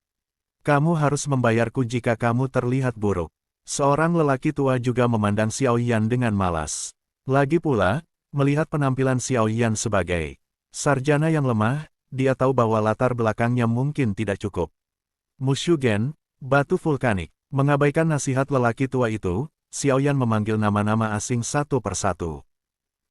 Kamu harus membayarku jika kamu terlihat buruk. Seorang lelaki tua juga memandang Xiao Yan dengan malas. Lagi pula, melihat penampilan Xiao Yan sebagai sarjana yang lemah, dia tahu bahwa latar belakangnya mungkin tidak cukup. Mushugen, batu vulkanik. Mengabaikan nasihat lelaki tua itu, Xiao Yan memanggil nama-nama asing satu persatu.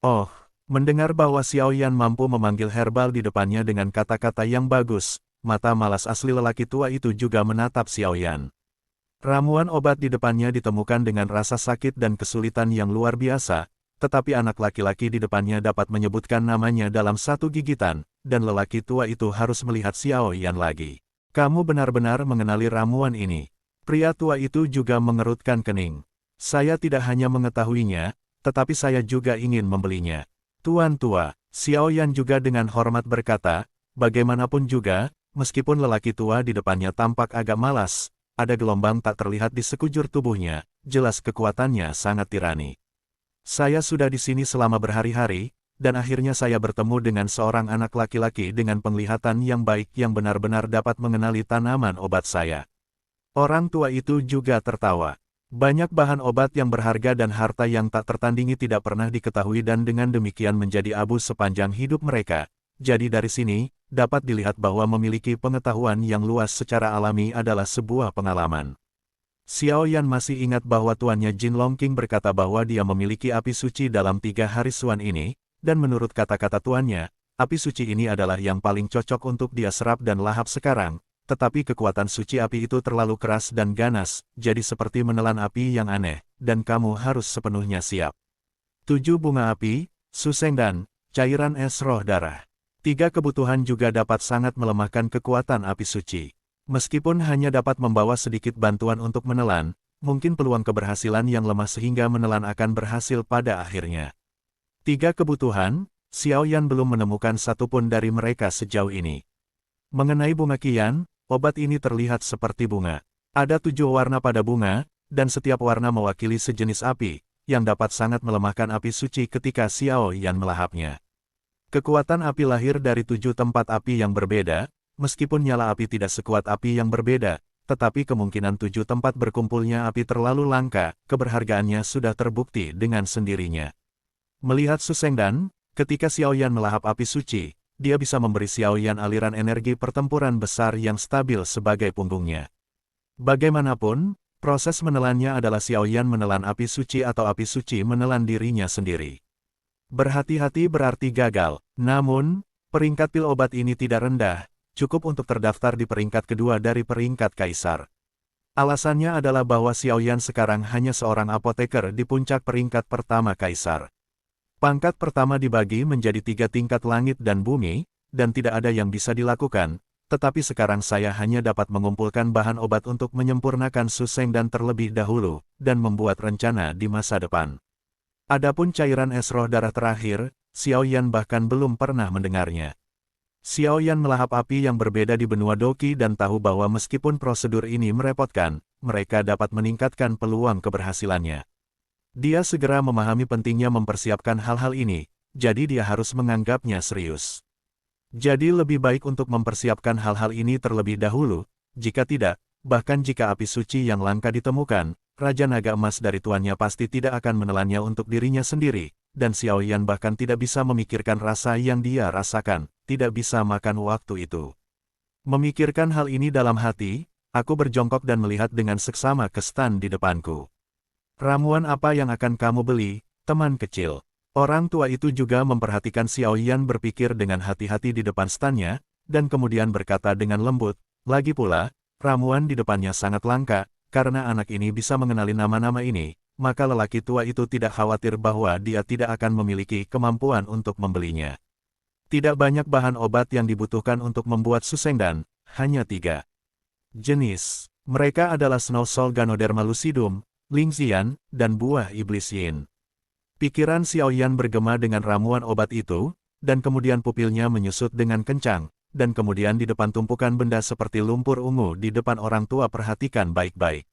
Oh, mendengar bahwa Xiao Yan mampu memanggil herbal di depannya dengan kata-kata yang bagus, mata malas asli lelaki tua itu juga menatap Xiao Yan. Ramuan obat di depannya ditemukan dengan rasa sakit dan kesulitan yang luar biasa, tetapi anak laki-laki di depannya dapat menyebutkan namanya dalam 1 gigitan, dan lelaki tua itu harus melihat Xiao Yan lagi. Kamu benar-benar mengenali ramuan ini. Pria tua itu juga mengerutkan kening. Saya tidak hanya mengetahuinya, tetapi saya juga ingin membelinya. Tuan tua, Xiao Yan juga dengan hormat berkata, bagaimanapun juga, meskipun lelaki tua di depannya tampak agak malas, ada gelombang tak terlihat di sekujur tubuhnya, jelas kekuatannya sangat tirani. Saya sudah di sini selama berhari-hari, dan akhirnya saya bertemu dengan seorang anak laki-laki dengan penglihatan yang baik yang benar-benar dapat mengenali tanaman obat saya. Orang tua itu juga tertawa. Banyak bahan obat yang berharga dan harta yang tak tertandingi tidak pernah diketahui dan dengan demikian menjadi abu sepanjang hidup mereka. Jadi dari sini, dapat dilihat bahwa memiliki pengetahuan yang luas secara alami adalah sebuah pengalaman. Xiao Yan masih ingat bahwa tuannya Jin Longqing berkata bahwa dia memiliki api suci dalam 3 hari suan ini, dan menurut kata-kata tuannya, api suci ini adalah yang paling cocok untuk dia serap dan lahap sekarang. Tetapi kekuatan suci api itu terlalu keras dan ganas, jadi seperti menelan api yang aneh, dan kamu harus sepenuhnya siap. 7 bunga api, suseng dan cairan es roh darah. 3 kebutuhan juga dapat sangat melemahkan kekuatan api suci. Meskipun hanya dapat membawa sedikit bantuan untuk menelan, mungkin peluang keberhasilan yang lemah sehingga menelan akan berhasil pada akhirnya. 3 kebutuhan, Xiao Yan belum menemukan satupun dari mereka sejauh ini. Mengenai bunga Qian, obat ini terlihat seperti bunga. Ada 7 warna pada bunga, dan setiap warna mewakili sejenis api, yang dapat sangat melemahkan api suci ketika Xiao Yan melahapnya. Kekuatan api lahir dari 7 tempat api yang berbeda, meskipun nyala api tidak sekuat api yang berbeda, tetapi kemungkinan 7 tempat berkumpulnya api terlalu langka, keberhargaannya sudah terbukti dengan sendirinya. Melihat Susengdan, ketika Xiao Yan melahap api suci, dia bisa memberi Xiao Yan aliran energi pertempuran besar yang stabil sebagai punggungnya. Bagaimanapun, proses menelannya adalah Xiao Yan menelan api suci atau api suci menelan dirinya sendiri. Berhati-hati berarti gagal, namun, peringkat pil obat ini tidak rendah, cukup untuk terdaftar di peringkat kedua dari peringkat kaisar. Alasannya adalah bahwa Xiao Yan sekarang hanya seorang apoteker di puncak peringkat pertama kaisar. Pangkat pertama dibagi menjadi 3 tingkat langit dan bumi, dan tidak ada yang bisa dilakukan, tetapi sekarang saya hanya dapat mengumpulkan bahan obat untuk menyempurnakan Susengdan terlebih dahulu, dan membuat rencana di masa depan. Adapun cairan es roh darah terakhir, Xiao Yan bahkan belum pernah mendengarnya. Xiao Yan melahap api yang berbeda di benua Doqi dan tahu bahwa meskipun prosedur ini merepotkan, mereka dapat meningkatkan peluang keberhasilannya. Dia segera memahami pentingnya mempersiapkan hal-hal ini, jadi dia harus menganggapnya serius. Jadi lebih baik untuk mempersiapkan hal-hal ini terlebih dahulu, jika tidak, bahkan jika api suci yang langka ditemukan, Raja Naga Emas dari tuannya pasti tidak akan menelannya untuk dirinya sendiri, dan Xiao Yan bahkan tidak bisa memikirkan rasa yang dia rasakan, tidak bisa makan waktu itu. Memikirkan hal ini dalam hati, aku berjongkok dan melihat dengan seksama ke stan di depanku. Ramuan apa yang akan kamu beli, teman kecil? Orang tua itu juga memperhatikan Xiao Yan berpikir dengan hati-hati di depan stannya, dan kemudian berkata dengan lembut, lagi pula, ramuan di depannya sangat langka, karena anak ini bisa mengenali nama-nama ini, maka lelaki tua itu tidak khawatir bahwa dia tidak akan memiliki kemampuan untuk membelinya. Tidak banyak bahan obat yang dibutuhkan untuk membuat Susengdan, hanya 3 jenis. Mereka adalah Snowsol Ganoderma lucidum, Lingxian, dan buah iblis yin. Pikiran Xiao Yan bergema dengan ramuan obat itu, dan kemudian pupilnya menyusut dengan kencang, dan kemudian di depan tumpukan benda seperti lumpur ungu di depan orang tua perhatikan baik-baik.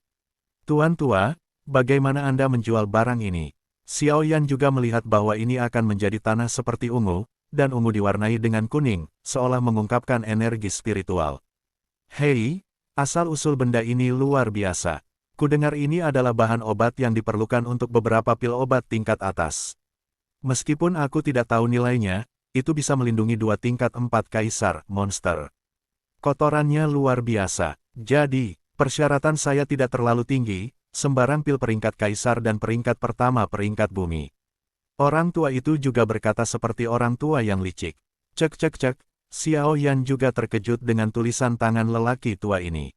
Tuan tua, bagaimana Anda menjual barang ini? Xiao Yan juga melihat bahwa ini akan menjadi tanah seperti ungu, dan ungu diwarnai dengan kuning, seolah mengungkapkan energi spiritual. Hei, asal-usul benda ini luar biasa. Kudengar ini adalah bahan obat yang diperlukan untuk beberapa pil obat tingkat atas. Meskipun aku tidak tahu nilainya, itu bisa melindungi 2 tingkat 4 kaisar monster. Kotorannya luar biasa, jadi, persyaratan saya tidak terlalu tinggi, sembarang pil peringkat kaisar dan peringkat pertama peringkat bumi. Orang tua itu juga berkata seperti orang tua yang licik. Cek cek cek, Xiao Yan juga terkejut dengan tulisan tangan lelaki tua ini.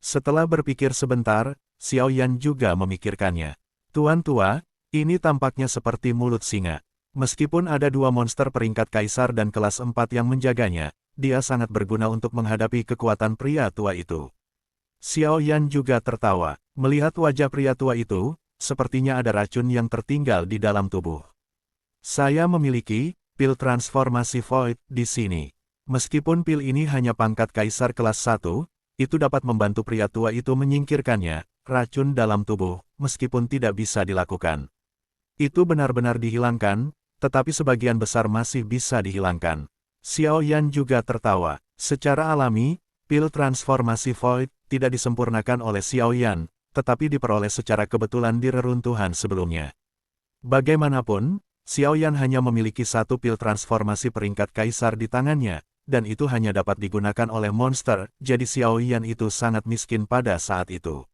Setelah berpikir sebentar, Xiao Yan juga memikirkannya. Tuan tua, ini tampaknya seperti mulut singa. Meskipun ada 2 monster peringkat kaisar dan kelas 4 yang menjaganya, dia sangat berguna untuk menghadapi kekuatan pria tua itu. Xiao Yan juga tertawa. Melihat wajah pria tua itu, sepertinya ada racun yang tertinggal di dalam tubuh. Saya memiliki pil transformasi Void di sini. Meskipun pil ini hanya pangkat kaisar kelas 1, itu dapat membantu pria tua itu menyingkirkannya, racun dalam tubuh, meskipun tidak bisa dilakukan. Itu benar-benar dihilangkan, tetapi sebagian besar masih bisa dihilangkan. Xiao Yan juga tertawa. Secara alami, pil transformasi Void tidak disempurnakan oleh Xiao Yan, tetapi diperoleh secara kebetulan di reruntuhan sebelumnya. Bagaimanapun, Xiao Yan hanya memiliki 1 pil transformasi peringkat kaisar di tangannya, dan itu hanya dapat digunakan oleh monster, jadi Xiao Yan itu sangat miskin pada saat itu.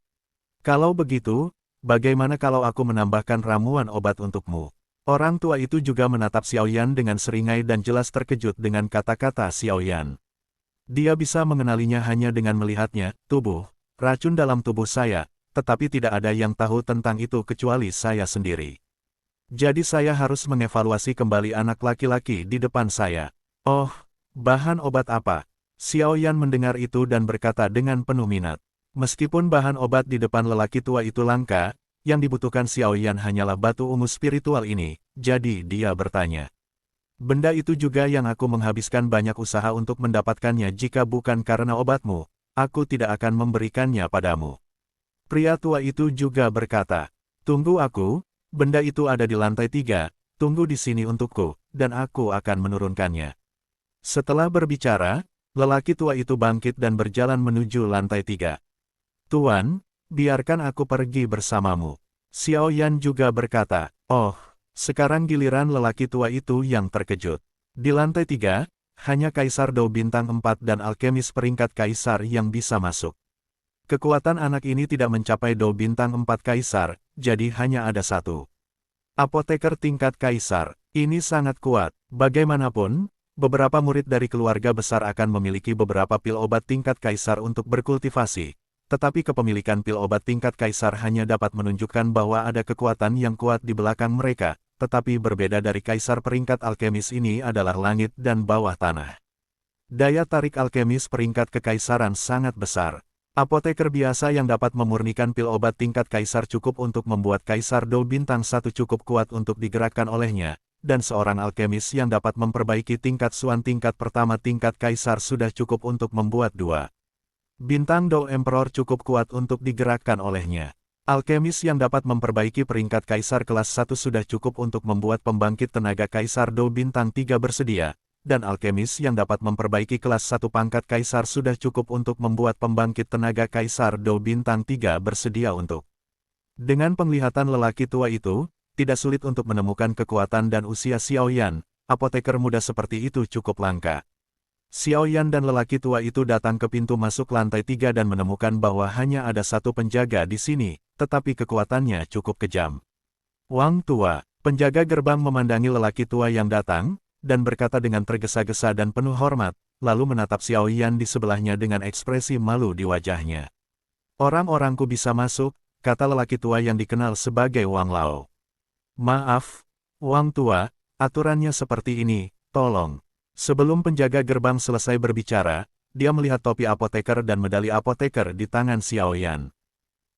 Kalau begitu, bagaimana kalau aku menambahkan ramuan obat untukmu? Orang tua itu juga menatap Xiao Yan dengan seringai dan jelas terkejut dengan kata-kata Xiao Yan. Dia bisa mengenalinya hanya dengan melihatnya, tubuh, racun dalam tubuh saya, tetapi tidak ada yang tahu tentang itu kecuali saya sendiri. Jadi saya harus mengevaluasi kembali anak laki-laki di depan saya. Oh, bahan obat apa? Xiao Yan mendengar itu dan berkata dengan penuh minat. Meskipun bahan obat di depan lelaki tua itu langka, yang dibutuhkan Xiao Yan hanyalah batu ungu spiritual ini, jadi dia bertanya. Benda itu juga yang aku menghabiskan banyak usaha untuk mendapatkannya jika bukan karena obatmu, aku tidak akan memberikannya padamu. Pria tua itu juga berkata, tunggu aku, benda itu ada di lantai 3, tunggu di sini untukku, dan aku akan menurunkannya. Setelah berbicara, lelaki tua itu bangkit dan berjalan menuju lantai 3. Tuan, biarkan aku pergi bersamamu. Xiao Yan juga berkata, oh, sekarang giliran lelaki tua itu yang terkejut. Di lantai 3, hanya Kaisar Dou Bintang 4 dan alkemis peringkat Kaisar yang bisa masuk. Kekuatan anak ini tidak mencapai Dou Bintang 4 Kaisar, jadi hanya ada 1. Apoteker tingkat Kaisar, ini sangat kuat. Bagaimanapun, beberapa murid dari keluarga besar akan memiliki beberapa pil obat tingkat Kaisar untuk berkultivasi. Tetapi kepemilikan pil obat tingkat kaisar hanya dapat menunjukkan bahwa ada kekuatan yang kuat di belakang mereka, tetapi berbeda dari kaisar peringkat alkemis ini adalah langit dan bawah tanah. Daya tarik alkemis peringkat kekaisaran sangat besar. Apoteker biasa yang dapat memurnikan pil obat tingkat kaisar cukup untuk membuat Kaisar Dou bintang 1 cukup kuat untuk digerakkan olehnya, dan seorang alkemis yang dapat memperbaiki tingkat Suan tingkat pertama tingkat kaisar sudah cukup untuk membuat 2 bintang Dou Emperor cukup kuat untuk digerakkan olehnya. Alkemis yang dapat memperbaiki peringkat kaisar kelas 1 sudah cukup untuk membuat pembangkit tenaga Kaisar Dou bintang 3 bersedia, dan alkemis yang dapat memperbaiki kelas 1 pangkat kaisar sudah cukup untuk membuat pembangkit tenaga Kaisar Dou bintang 3 bersedia untuk. Dengan penglihatan lelaki tua itu, tidak sulit untuk menemukan kekuatan dan usia Xiaoyan, apoteker muda seperti itu cukup langka. Xiaoyan dan lelaki tua itu datang ke pintu masuk lantai 3 dan menemukan bahwa hanya ada satu penjaga di sini, tetapi kekuatannya cukup kejam. Wang tua, penjaga gerbang memandangi lelaki tua yang datang, dan berkata dengan tergesa-gesa dan penuh hormat, lalu menatap Xiaoyan di sebelahnya dengan ekspresi malu di wajahnya. Orang-orangku bisa masuk, kata lelaki tua yang dikenal sebagai Wang Lao. Maaf, Wang tua, aturannya seperti ini, tolong. Sebelum penjaga gerbang selesai berbicara, dia melihat topi apoteker dan medali apoteker di tangan Xiaoyan.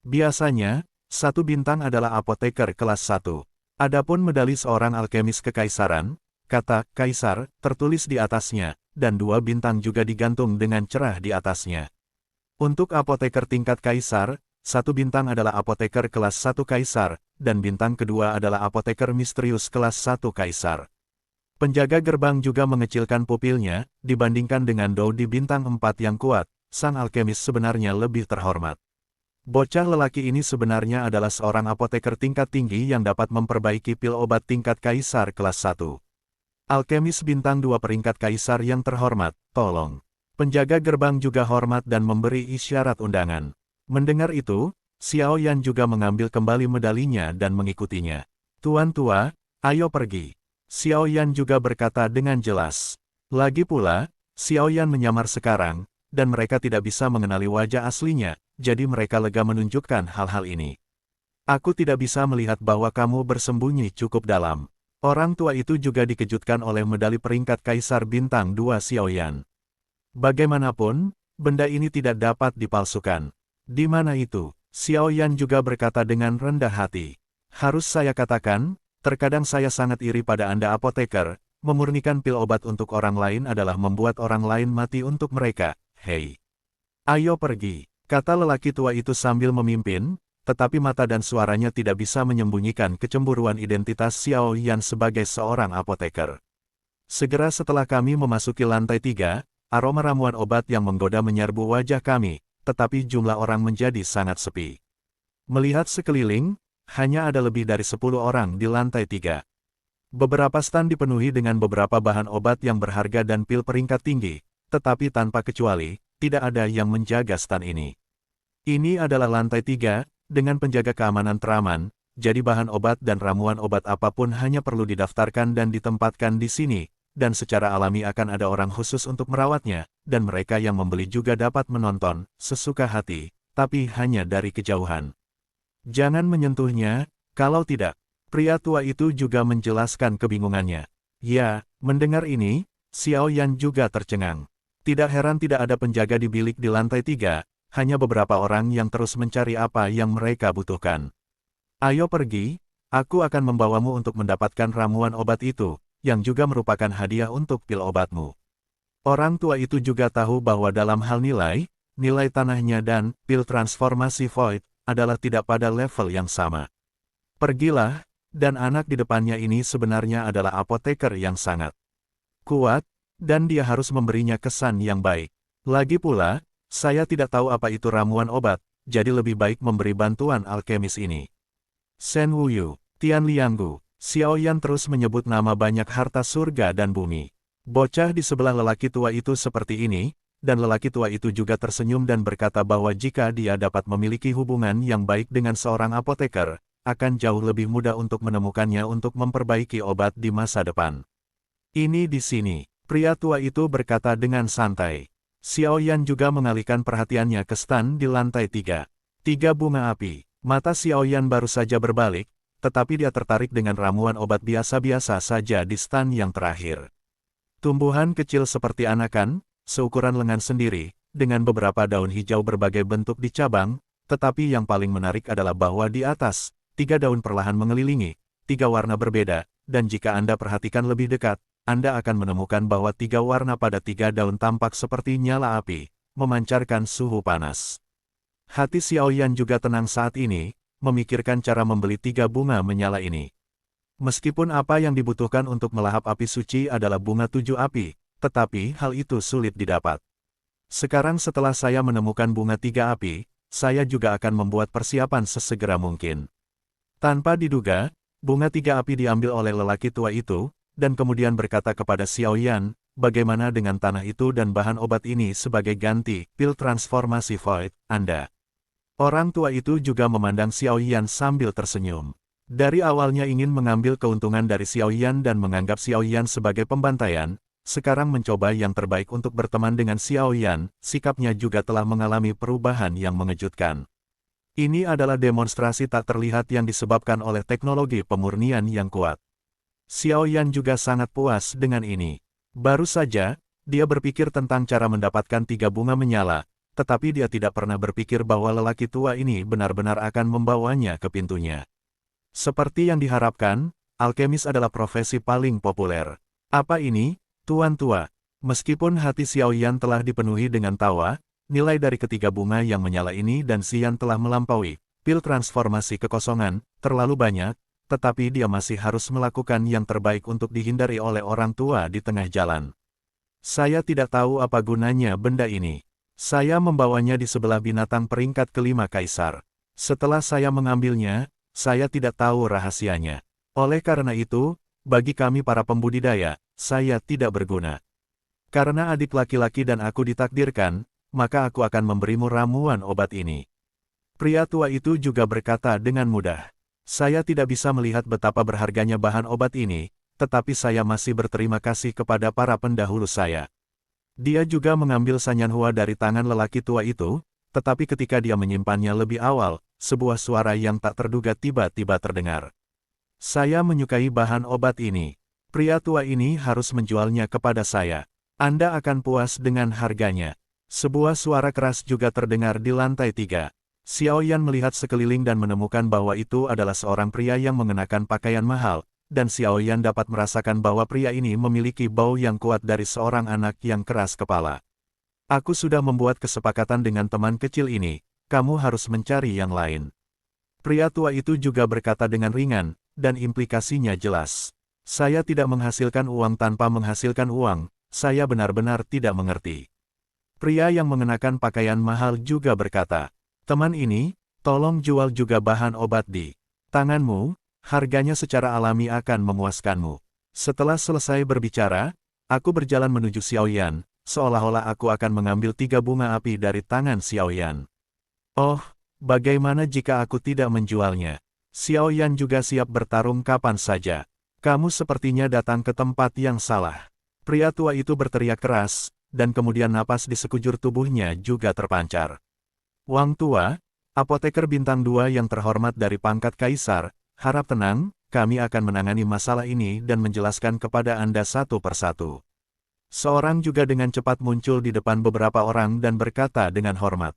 Biasanya, 1 bintang adalah apoteker kelas 1. Adapun medali seorang alkemis kekaisaran, kata Kaisar, tertulis di atasnya, dan 2 bintang juga digantung dengan cerah di atasnya. Untuk apoteker tingkat kaisar, 1 bintang adalah apoteker kelas 1 kaisar, dan bintang kedua adalah apoteker misterius kelas 1 kaisar. Penjaga gerbang juga mengecilkan pupilnya, dibandingkan dengan Dou di bintang 4 yang kuat, sang alkemis sebenarnya lebih terhormat. Bocah lelaki ini sebenarnya adalah seorang apoteker tingkat tinggi yang dapat memperbaiki pil obat tingkat kaisar kelas 1. Alkemis bintang 2 peringkat kaisar yang terhormat, tolong. Penjaga gerbang juga hormat dan memberi isyarat undangan. Mendengar itu, Xiaoyan juga mengambil kembali medalinya dan mengikutinya. Tuan tua, ayo pergi. Xiaoyan juga berkata dengan jelas. Lagi pula, Xiaoyan menyamar sekarang, dan mereka tidak bisa mengenali wajah aslinya, jadi mereka lega menunjukkan hal-hal ini. Aku tidak bisa melihat bahwa kamu bersembunyi cukup dalam. Orang tua itu juga dikejutkan oleh medali peringkat Kaisar Bintang 2 Xiaoyan. Bagaimanapun, benda ini tidak dapat dipalsukan. Di mana itu? Xiaoyan juga berkata dengan rendah hati. Harus saya katakan, terkadang saya sangat iri pada Anda apoteker, memurnikan pil obat untuk orang lain adalah membuat orang lain mati untuk mereka, hei. Ayo pergi, kata lelaki tua itu sambil memimpin, tetapi mata dan suaranya tidak bisa menyembunyikan kecemburuan identitas Xiaoyan sebagai seorang apoteker. Segera setelah kami memasuki lantai 3, aroma ramuan obat yang menggoda menyerbu wajah kami, tetapi jumlah orang menjadi sangat sepi. Melihat sekeliling, hanya ada lebih dari 10 orang di lantai 3. Beberapa stan dipenuhi dengan beberapa bahan obat yang berharga dan pil peringkat tinggi, tetapi tanpa kecuali, tidak ada yang menjaga stan ini. Ini adalah lantai 3, dengan penjaga keamanan teraman, jadi bahan obat dan ramuan obat apapun hanya perlu didaftarkan dan ditempatkan di sini, dan secara alami akan ada orang khusus untuk merawatnya, dan mereka yang membeli juga dapat menonton, sesuka hati, tapi hanya dari kejauhan. Jangan menyentuhnya, kalau tidak. Pria tua itu juga menjelaskan kebingungannya. Ya, mendengar ini, Xiaoyan juga tercengang. Tidak heran tidak ada penjaga di bilik di lantai 3, hanya beberapa orang yang terus mencari apa yang mereka butuhkan. Ayo pergi, aku akan membawamu untuk mendapatkan ramuan obat itu, yang juga merupakan hadiah untuk pil obatmu. Orang tua itu juga tahu bahwa dalam hal nilai tanahnya dan pil transformasi Void, adalah tidak pada level yang sama. Pergilah, dan anak di depannya ini sebenarnya adalah apoteker yang sangat kuat, dan dia harus memberinya kesan yang baik. Lagi pula, saya tidak tahu apa itu ramuan obat, jadi lebih baik memberi bantuan alkemis ini. Shen Wuyu, Tian Lianggu, Xiaoyan terus menyebut nama banyak harta surga dan bumi. Bocah di sebelah lelaki tua itu seperti ini, dan lelaki tua itu juga tersenyum dan berkata bahwa jika dia dapat memiliki hubungan yang baik dengan seorang apoteker, akan jauh lebih mudah untuk menemukannya untuk memperbaiki obat di masa depan. Ini di sini, pria tua itu berkata dengan santai. Xiaoyan juga mengalihkan perhatiannya ke stan di lantai 3. 3 bunga api. Mata Xiaoyan baru saja berbalik, tetapi dia tertarik dengan ramuan obat biasa-biasa saja di stan yang terakhir. Tumbuhan kecil seperti anakan, seukuran lengan sendiri, dengan beberapa daun hijau berbagai bentuk di cabang, tetapi yang paling menarik adalah bahwa di atas, 3 daun perlahan mengelilingi, 3 warna berbeda, dan jika Anda perhatikan lebih dekat, Anda akan menemukan bahwa 3 warna pada 3 daun tampak seperti nyala api, memancarkan suhu panas. Hati Xiaoyan juga tenang saat ini, memikirkan cara membeli 3 bunga menyala ini. Meskipun apa yang dibutuhkan untuk melahap api suci adalah bunga 7 api, tetapi hal itu sulit didapat. Sekarang setelah saya menemukan bunga 3 api, saya juga akan membuat persiapan sesegera mungkin. Tanpa diduga, bunga 3 api diambil oleh lelaki tua itu, dan kemudian berkata kepada Xiaoyan, bagaimana dengan tanah itu dan bahan obat ini sebagai ganti pil transformasi Void, Anda. Orang tua itu juga memandang Xiaoyan sambil tersenyum. Dari awalnya ingin mengambil keuntungan dari Xiaoyan dan menganggap Xiaoyan sebagai pembantaian, sekarang mencoba yang terbaik untuk berteman dengan Xiaoyan, sikapnya juga telah mengalami perubahan yang mengejutkan. Ini adalah demonstrasi tak terlihat yang disebabkan oleh teknologi pemurnian yang kuat. Xiaoyan juga sangat puas dengan ini. Baru saja, dia berpikir tentang cara mendapatkan 3 bunga menyala, tetapi dia tidak pernah berpikir bahwa lelaki tua ini benar-benar akan membawanya ke pintunya. Seperti yang diharapkan, alkemis adalah profesi paling populer. Apa ini, Tuan Tua? Meskipun hati Xiaoyan telah dipenuhi dengan tawa, nilai dari ketiga bunga yang menyala ini dan Xian telah melampaui pil transformasi kekosongan, terlalu banyak, tetapi dia masih harus melakukan yang terbaik untuk dihindari oleh orang tua di tengah jalan. Saya tidak tahu apa gunanya benda ini. Saya membawanya di sebelah binatang peringkat kelima Kaisar. Setelah saya mengambilnya, saya tidak tahu rahasianya. Oleh karena itu, bagi kami para pembudidaya, saya tidak berguna. Karena adik laki-laki dan aku ditakdirkan, maka aku akan memberimu ramuan obat ini. Pria tua itu juga berkata dengan mudah. Saya tidak bisa melihat betapa berharganya bahan obat ini, tetapi saya masih berterima kasih kepada para pendahulu saya. Dia juga mengambil sanyanhua dari tangan lelaki tua itu, tetapi ketika dia menyimpannya lebih awal, sebuah suara yang tak terduga tiba-tiba terdengar. Saya menyukai bahan obat ini. Pria tua ini harus menjualnya kepada saya. Anda akan puas dengan harganya. Sebuah suara keras juga terdengar di lantai 3. Xiaoyan melihat sekeliling dan menemukan bahwa itu adalah seorang pria yang mengenakan pakaian mahal, dan Xiaoyan dapat merasakan bahwa pria ini memiliki bau yang kuat dari seorang anak yang keras kepala. Aku sudah membuat kesepakatan dengan teman kecil ini. Kamu harus mencari yang lain. Pria tua itu juga berkata dengan ringan, dan implikasinya jelas. Saya tidak menghasilkan uang tanpa menghasilkan uang, saya benar-benar tidak mengerti. Pria yang mengenakan pakaian mahal juga berkata, teman ini, tolong jual juga bahan obat di tanganmu, harganya secara alami akan memuaskanmu. Setelah selesai berbicara, aku berjalan menuju Xiaoyan, seolah-olah aku akan mengambil 3 bunga api dari tangan Xiaoyan. Oh, bagaimana jika aku tidak menjualnya? Xiaoyan juga siap bertarung kapan saja. Kamu sepertinya datang ke tempat yang salah. Pria tua itu berteriak keras, dan kemudian napas di sekujur tubuhnya juga terpancar. Wang tua, apoteker bintang 2 yang terhormat dari pangkat Kaisar, harap tenang, kami akan menangani masalah ini dan menjelaskan kepada Anda satu persatu. Seorang juga dengan cepat muncul di depan beberapa orang dan berkata dengan hormat.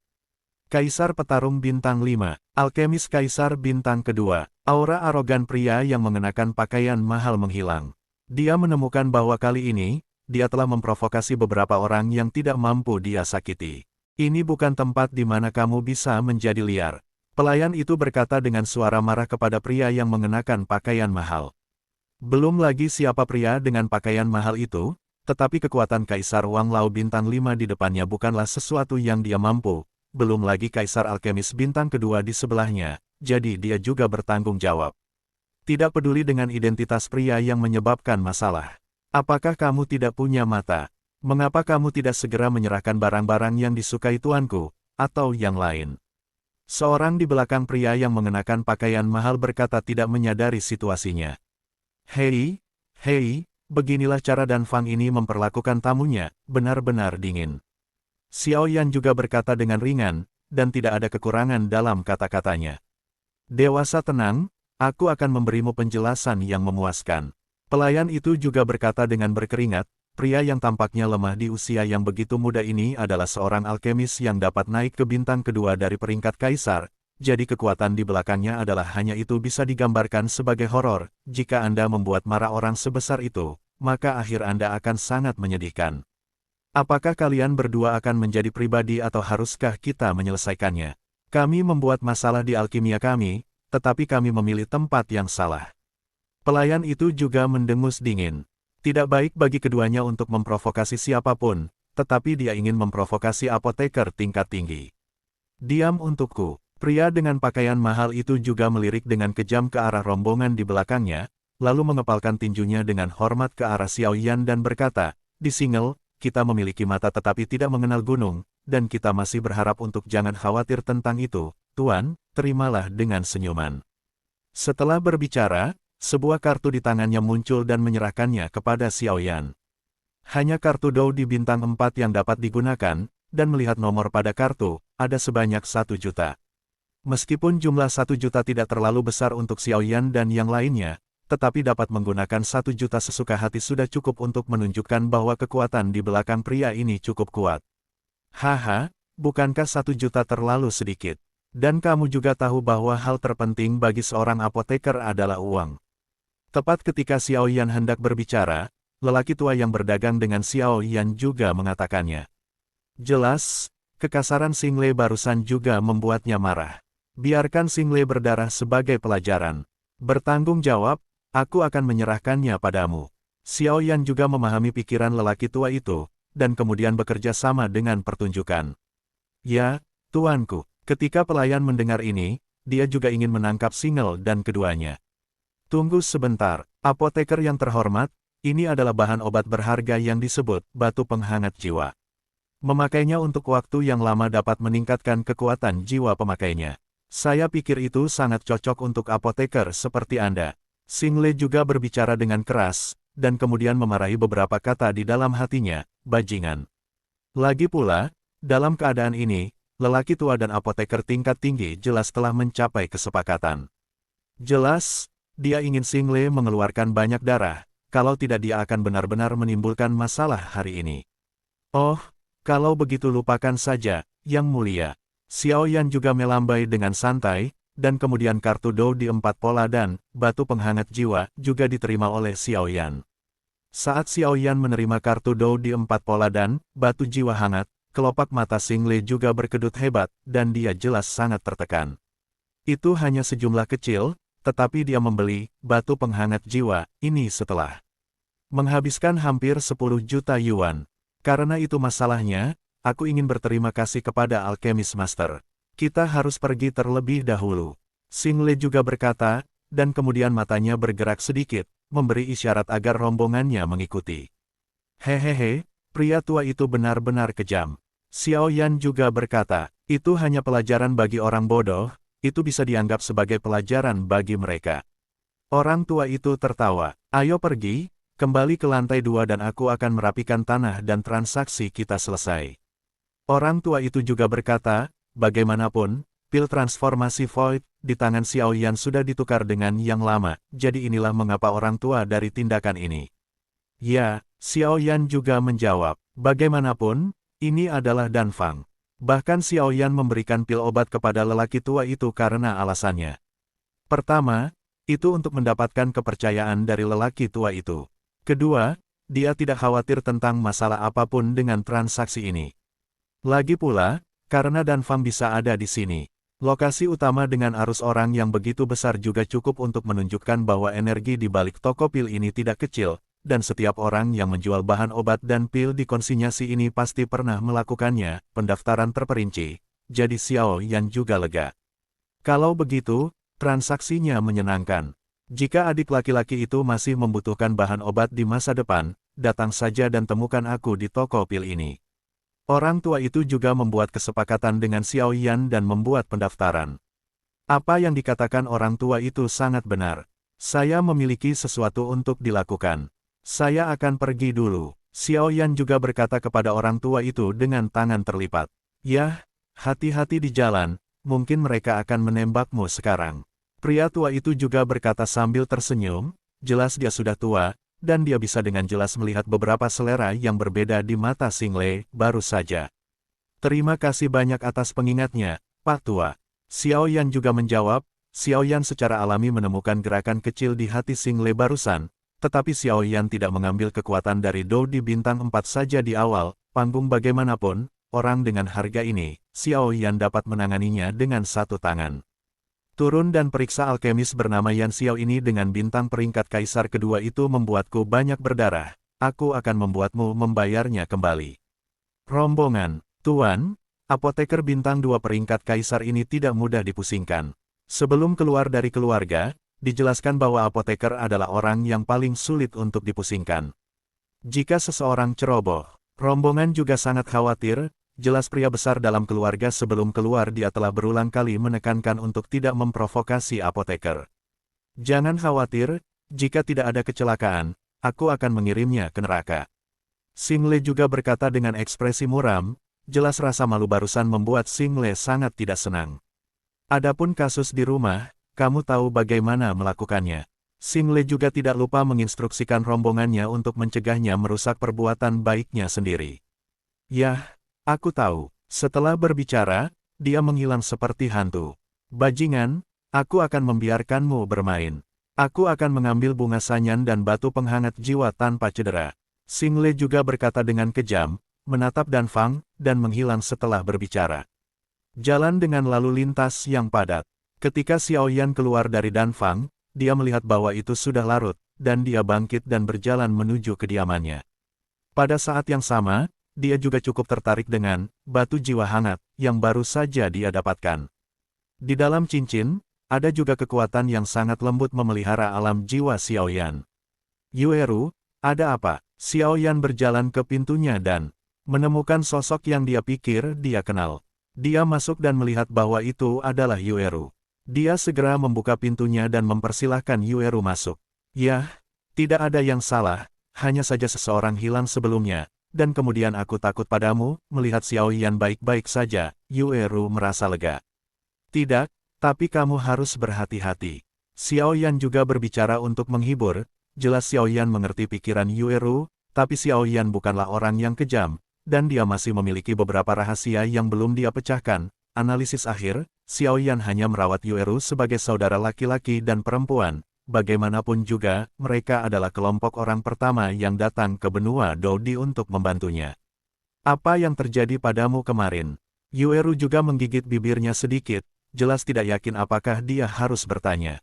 Kaisar Petarung Bintang 5, Alkemis Kaisar Bintang kedua, aura arogan pria yang mengenakan pakaian mahal menghilang. Dia menemukan bahwa kali ini, dia telah memprovokasi beberapa orang yang tidak mampu dia sakiti. Ini bukan tempat di mana kamu bisa menjadi liar. Pelayan itu berkata dengan suara marah kepada pria yang mengenakan pakaian mahal. Belum lagi siapa pria dengan pakaian mahal itu, tetapi kekuatan Kaisar Wang Lao Bintang 5 di depannya bukanlah sesuatu yang dia mampu. Belum lagi Kaisar Alkemis Bintang kedua di sebelahnya, jadi dia juga bertanggung jawab. Tidak peduli dengan identitas pria yang menyebabkan masalah. Apakah kamu tidak punya mata? Mengapa kamu tidak segera menyerahkan barang-barang yang disukai tuanku, atau yang lain? Seorang di belakang pria yang mengenakan pakaian mahal berkata tidak menyadari situasinya. Hei, beginilah cara Dan Fang ini memperlakukan tamunya, benar-benar dingin. Xiaoyan juga berkata dengan ringan, dan tidak ada kekurangan dalam kata-katanya. Dewasa tenang, aku akan memberimu penjelasan yang memuaskan. Pelayan itu juga berkata dengan berkeringat, pria yang tampaknya lemah di usia yang begitu muda ini adalah seorang alkemis yang dapat naik ke bintang kedua dari peringkat kaisar, jadi kekuatan di belakangnya adalah hanya itu bisa digambarkan sebagai horor. Jika Anda membuat marah orang sebesar itu, maka akhir Anda akan sangat menyedihkan. Apakah kalian berdua akan menjadi pribadi atau haruskah kita menyelesaikannya? Kami membuat masalah di alkimia kami, tetapi kami memilih tempat yang salah. Pelayan itu juga mendengus dingin. Tidak baik bagi keduanya untuk memprovokasi siapapun, tetapi dia ingin memprovokasi apoteker tingkat tinggi. Diam untukku. Pria dengan pakaian mahal itu juga melirik dengan kejam ke arah rombongan di belakangnya, lalu mengepalkan tinjunya dengan hormat ke arah Xiao Yan dan berkata, "Di Single, kita memiliki mata tetapi tidak mengenal gunung, dan kita masih berharap untuk jangan khawatir tentang itu, Tuan, terimalah dengan senyuman." Setelah berbicara, sebuah kartu di tangannya muncul dan menyerahkannya kepada Xiao Yan. Hanya kartu Dou di bintang 4 yang dapat digunakan, dan melihat nomor pada kartu, ada sebanyak 1 juta. Meskipun jumlah 1 juta tidak terlalu besar untuk Xiao Yan dan yang lainnya, tetapi dapat menggunakan 1 juta sesuka hati sudah cukup untuk menunjukkan bahwa kekuatan di belakang pria ini cukup kuat. Haha, bukankah 1 juta terlalu sedikit? Dan kamu juga tahu bahwa hal terpenting bagi seorang apoteker adalah uang. Tepat ketika Xiao Yan hendak berbicara, lelaki tua yang berdagang dengan Xiao Yan juga mengatakannya. Jelas, kekasaran Xingle barusan juga membuatnya marah. Biarkan Xingle berdarah sebagai pelajaran. Bertanggung jawab, aku akan menyerahkannya padamu. Xiao Yan juga memahami pikiran lelaki tua itu, dan kemudian bekerja sama dengan pertunjukan. Ya, tuanku, ketika pelayan mendengar ini, dia juga ingin menangkap Xingle dan keduanya. Tunggu sebentar, apoteker yang terhormat, ini adalah bahan obat berharga yang disebut batu penghangat jiwa. Memakainya untuk waktu yang lama dapat meningkatkan kekuatan jiwa pemakainya. Saya pikir itu sangat cocok untuk apoteker seperti Anda. Xingle juga berbicara dengan keras, dan kemudian memarahi beberapa kata di dalam hatinya, bajingan. Lagi pula, dalam keadaan ini, lelaki tua dan apoteker tingkat tinggi jelas telah mencapai kesepakatan. Jelas, dia ingin Xingle mengeluarkan banyak darah, kalau tidak dia akan benar-benar menimbulkan masalah hari ini. Oh, kalau begitu lupakan saja, Yang Mulia. Xiao Yan juga melambai dengan santai, dan kemudian kartu Dou di 4 pola dan batu penghangat jiwa juga diterima oleh Xiao Yan. Saat Xiao Yan menerima kartu Dou di 4 pola dan batu jiwa hangat, kelopak mata Xingle juga berkedut hebat, dan dia jelas sangat tertekan. Itu hanya sejumlah kecil, tetapi dia membeli batu penghangat jiwa ini setelah menghabiskan hampir 10 juta yuan. Karena itu masalahnya, aku ingin berterima kasih kepada Alchemist Master. Kita harus pergi terlebih dahulu. Xingle juga berkata, dan kemudian matanya bergerak sedikit, memberi isyarat agar rombongannya mengikuti. Hehehe, pria tua itu benar-benar kejam. Xiao Yan juga berkata, itu hanya pelajaran bagi orang bodoh, itu bisa dianggap sebagai pelajaran bagi mereka. Orang tua itu tertawa, ayo pergi, kembali ke lantai 2 dan aku akan merapikan tanah dan transaksi kita selesai. Orang tua itu juga berkata, bagaimanapun, pil transformasi Void di tangan Xiao Yan sudah ditukar dengan yang lama, jadi inilah mengapa orang tua dari tindakan ini. Ya, Xiao Yan juga menjawab, bagaimanapun, ini adalah Danfang. Bahkan Xiao Yan memberikan pil obat kepada lelaki tua itu karena alasannya. Pertama, itu untuk mendapatkan kepercayaan dari lelaki tua itu. Kedua, dia tidak khawatir tentang masalah apapun dengan transaksi ini. Lagi pula, karena Danfang bisa ada di sini. Lokasi utama dengan arus orang yang begitu besar juga cukup untuk menunjukkan bahwa energi di balik toko pil ini tidak kecil, dan setiap orang yang menjual bahan obat dan pil di konsinyasi ini pasti pernah melakukannya, pendaftaran terperinci, jadi Xiao Yan juga lega. Kalau begitu, transaksinya menyenangkan. Jika adik laki-laki itu masih membutuhkan bahan obat di masa depan, datang saja dan temukan aku di toko pil ini. Orang tua itu juga membuat kesepakatan dengan Xiao Yan dan membuat pendaftaran. Apa yang dikatakan orang tua itu sangat benar. Saya memiliki sesuatu untuk dilakukan. Saya akan pergi dulu. Xiao Yan juga berkata kepada orang tua itu dengan tangan terlipat. Yah, hati-hati di jalan, mungkin mereka akan menembakmu sekarang. Pria tua itu juga berkata sambil tersenyum, jelas dia sudah tua, dan dia bisa dengan jelas melihat beberapa selera yang berbeda di mata Xinggle baru saja. Terima kasih banyak atas pengingatnya, Pak Tua. Xiao Yan juga menjawab. Xiao Yan secara alami menemukan gerakan kecil di hati Xinggle barusan, tetapi Xiao Yan tidak mengambil kekuatan dari Dou di bintang 4 saja di awal panggung bagaimanapun, orang dengan harga ini, Xiao Yan dapat menanganinya dengan satu tangan. Turun dan periksa alkemis bernama Yan Xiao ini dengan bintang peringkat kaisar kedua itu membuatku banyak berdarah. Aku akan membuatmu membayarnya kembali. Rombongan, Tuan, apoteker bintang 2 peringkat kaisar ini tidak mudah dipusingkan. Sebelum keluar dari keluarga, dijelaskan bahwa apoteker adalah orang yang paling sulit untuk dipusingkan. Jika seseorang ceroboh, rombongan juga sangat khawatir. Jelas pria besar dalam keluarga sebelum keluar dia telah berulang kali menekankan untuk tidak memprovokasi apoteker. Jangan khawatir, jika tidak ada kecelakaan, aku akan mengirimnya ke neraka. Xinggle juga berkata dengan ekspresi muram, jelas rasa malu barusan membuat Xinggle sangat tidak senang. Adapun kasus di rumah, kamu tahu bagaimana melakukannya. Xinggle juga tidak lupa menginstruksikan rombongannya untuk mencegahnya merusak perbuatan baiknya sendiri. Yah, aku tahu. Setelah berbicara, dia menghilang seperti hantu. Bajingan, aku akan membiarkanmu bermain. Aku akan mengambil bunga sanyan dan batu penghangat jiwa tanpa cedera. Xinggle juga berkata dengan kejam, menatap Dan Fang, dan menghilang setelah berbicara. Jalan dengan lalu lintas yang padat. Ketika Xiao Yan keluar dari Dan Fang, dia melihat bahwa itu sudah larut, dan dia bangkit dan berjalan menuju kediamannya. Pada saat yang sama, dia juga cukup tertarik dengan batu jiwa hangat yang baru saja dia dapatkan. Di dalam cincin, ada juga kekuatan yang sangat lembut memelihara alam jiwa Xiao Yan. Yueru, ada apa? Xiao Yan berjalan ke pintunya dan menemukan sosok yang dia pikir dia kenal. Dia masuk dan melihat bahwa itu adalah Yueru. Dia segera membuka pintunya dan mempersilahkan Yueru masuk. Yah, tidak ada yang salah, hanya saja seseorang hilang sebelumnya. Dan kemudian aku takut padamu, melihat Xiao Yan baik-baik saja, Yueru merasa lega. Tidak, tapi kamu harus berhati-hati. Xiao Yan juga berbicara untuk menghibur, jelas Xiao Yan mengerti pikiran Yueru, tapi Xiao Yan bukanlah orang yang kejam, dan dia masih memiliki beberapa rahasia yang belum dia pecahkan. Analisis akhir, Xiao Yan hanya merawat Yueru sebagai saudara laki-laki dan perempuan. Bagaimanapun juga, mereka adalah kelompok orang pertama yang datang ke benua Dodi untuk membantunya. Apa yang terjadi padamu kemarin? Yueru juga menggigit bibirnya sedikit, jelas tidak yakin apakah dia harus bertanya.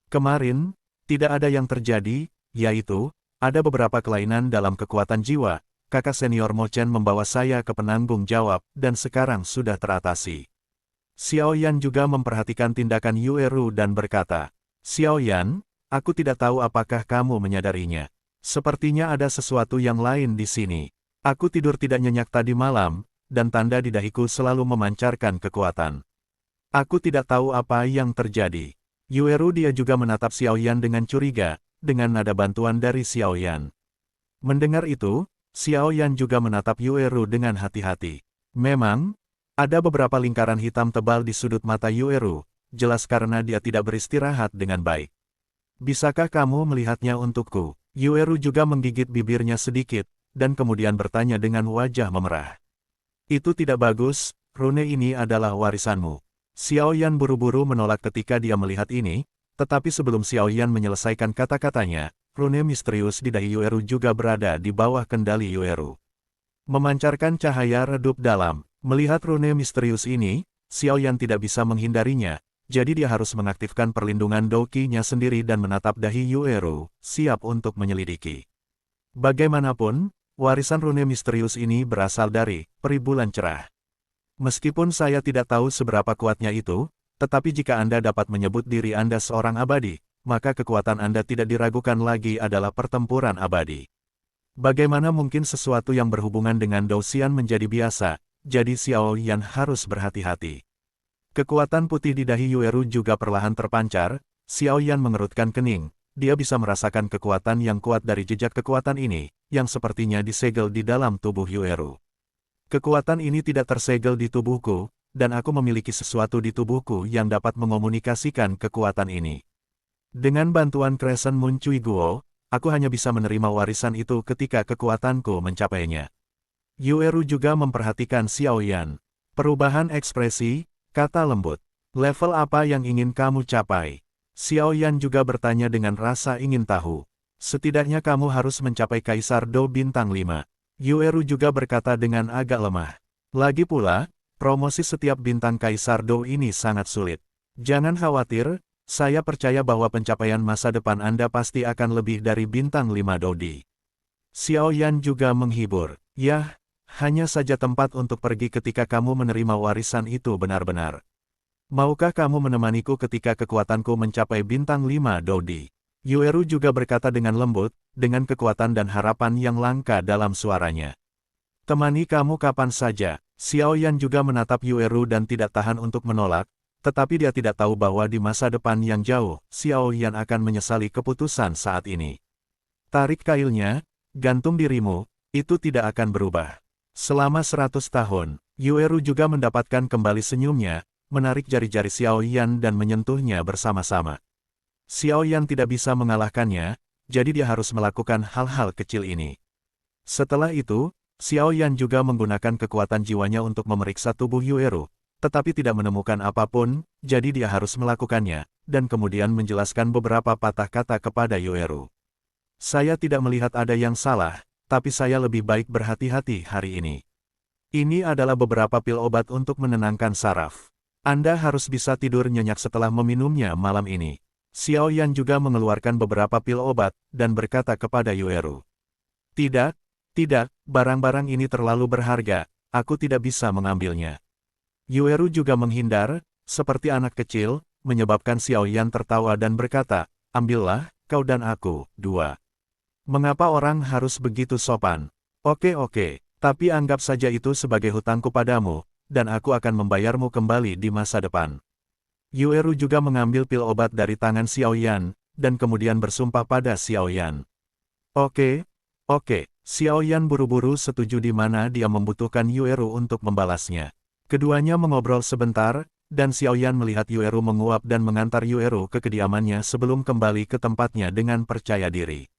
Kemarin, tidak ada yang terjadi, yaitu, ada beberapa kelainan dalam kekuatan jiwa. Kakak senior Mo Chen membawa saya ke penanggung jawab, dan sekarang sudah teratasi. Xiao Yan juga memperhatikan tindakan Yueru dan berkata, Xiao Yan, aku tidak tahu apakah kamu menyadarinya. Sepertinya ada sesuatu yang lain di sini. Aku tidur tidak nyenyak tadi malam, dan tanda di dahiku selalu memancarkan kekuatan. Aku tidak tahu apa yang terjadi. Yueru dia juga menatap Xiao Yan dengan curiga, dengan nada bantuan dari Xiao Yan. Mendengar itu, Xiao Yan juga menatap Yueru dengan hati-hati. Memang, ada beberapa lingkaran hitam tebal di sudut mata Yueru. Jelas karena dia tidak beristirahat dengan baik. Bisakah kamu melihatnya untukku? Yueru juga menggigit bibirnya sedikit, dan kemudian bertanya dengan wajah memerah. Itu tidak bagus, rune ini adalah warisanmu. Xiao Yan buru-buru menolak ketika dia melihat ini, tetapi sebelum Xiao Yan menyelesaikan kata-katanya, rune misterius di dahi Yueru juga berada di bawah kendali Yueru. Memancarkan cahaya redup dalam, melihat rune misterius ini, Xiao Yan tidak bisa menghindarinya. Jadi dia harus mengaktifkan perlindungan Doki-nya sendiri dan menatap dahi Yueru, siap untuk menyelidiki. Bagaimanapun, warisan rune misterius ini berasal dari peri bulan cerah. Meskipun saya tidak tahu seberapa kuatnya itu, tetapi jika Anda dapat menyebut diri Anda seorang abadi, maka kekuatan Anda tidak diragukan lagi adalah pertempuran abadi. Bagaimana mungkin sesuatu yang berhubungan dengan Dou Xian menjadi biasa, jadi Xiao Yan harus berhati-hati. Kekuatan putih di dahi Yueru juga perlahan terpancar. Xiao Yan mengerutkan kening, dia bisa merasakan kekuatan yang kuat dari jejak kekuatan ini, yang sepertinya disegel di dalam tubuh Yueru. Kekuatan ini tidak tersegel di tubuhku, dan aku memiliki sesuatu di tubuhku yang dapat mengomunikasikan kekuatan ini. Dengan bantuan Crescent Moon Cui Guo, aku hanya bisa menerima warisan itu ketika kekuatanku mencapainya. Yueru juga memperhatikan Xiao Yan. Perubahan ekspresi, kata lembut. Level apa yang ingin kamu capai? Xiao Yan juga bertanya dengan rasa ingin tahu. Setidaknya kamu harus mencapai Kaisar Do bintang 5. Yueru juga berkata dengan agak lemah. Lagi pula, promosi setiap bintang Kaisar Do ini sangat sulit. Jangan khawatir, saya percaya bahwa pencapaian masa depan Anda pasti akan lebih dari bintang 5 Dodi. Xiao Yan juga menghibur. Yah, hanya saja tempat untuk pergi ketika kamu menerima warisan itu benar-benar. Maukah kamu menemaniku ketika kekuatanku mencapai bintang 5 Dodi? Yueru juga berkata dengan lembut, dengan kekuatan dan harapan yang langka dalam suaranya. Temani kamu kapan saja. Xiao Yan juga menatap Yueru dan tidak tahan untuk menolak, tetapi dia tidak tahu bahwa di masa depan yang jauh, Xiao Yan akan menyesali keputusan saat ini. Tarik kailnya, gantung dirimu, itu tidak akan berubah. Selama 100 tahun, Yueru juga mendapatkan kembali senyumnya, menarik jari-jari Xiao Yan dan menyentuhnya bersama-sama. Xiao Yan tidak bisa mengalahkannya, jadi dia harus melakukan hal-hal kecil ini. Setelah itu, Xiao Yan juga menggunakan kekuatan jiwanya untuk memeriksa tubuh Yueru, tetapi tidak menemukan apapun, jadi dia harus melakukannya, dan kemudian menjelaskan beberapa patah kata kepada Yueru. Saya tidak melihat ada yang salah, tapi saya lebih baik berhati-hati hari ini. Ini adalah beberapa pil obat untuk menenangkan saraf. Anda harus bisa tidur nyenyak setelah meminumnya malam ini. Xiao Yan juga mengeluarkan beberapa pil obat, dan berkata kepada Yueru. Tidak, barang-barang ini terlalu berharga, aku tidak bisa mengambilnya. Yueru juga menghindar, seperti anak kecil, menyebabkan Xiao Yan tertawa dan berkata, ambillah, kau dan aku, dua. Mengapa orang harus begitu sopan? Oke, tapi anggap saja itu sebagai hutangku padamu, dan aku akan membayarmu kembali di masa depan. Yueru juga mengambil pil obat dari tangan Xiao Yan, dan kemudian bersumpah pada Xiao Yan. Oke, Xiao Yan buru-buru setuju di mana dia membutuhkan Yueru untuk membalasnya. Keduanya mengobrol sebentar, dan Xiao Yan melihat Yueru menguap dan mengantar Yueru ke kediamannya sebelum kembali ke tempatnya dengan percaya diri.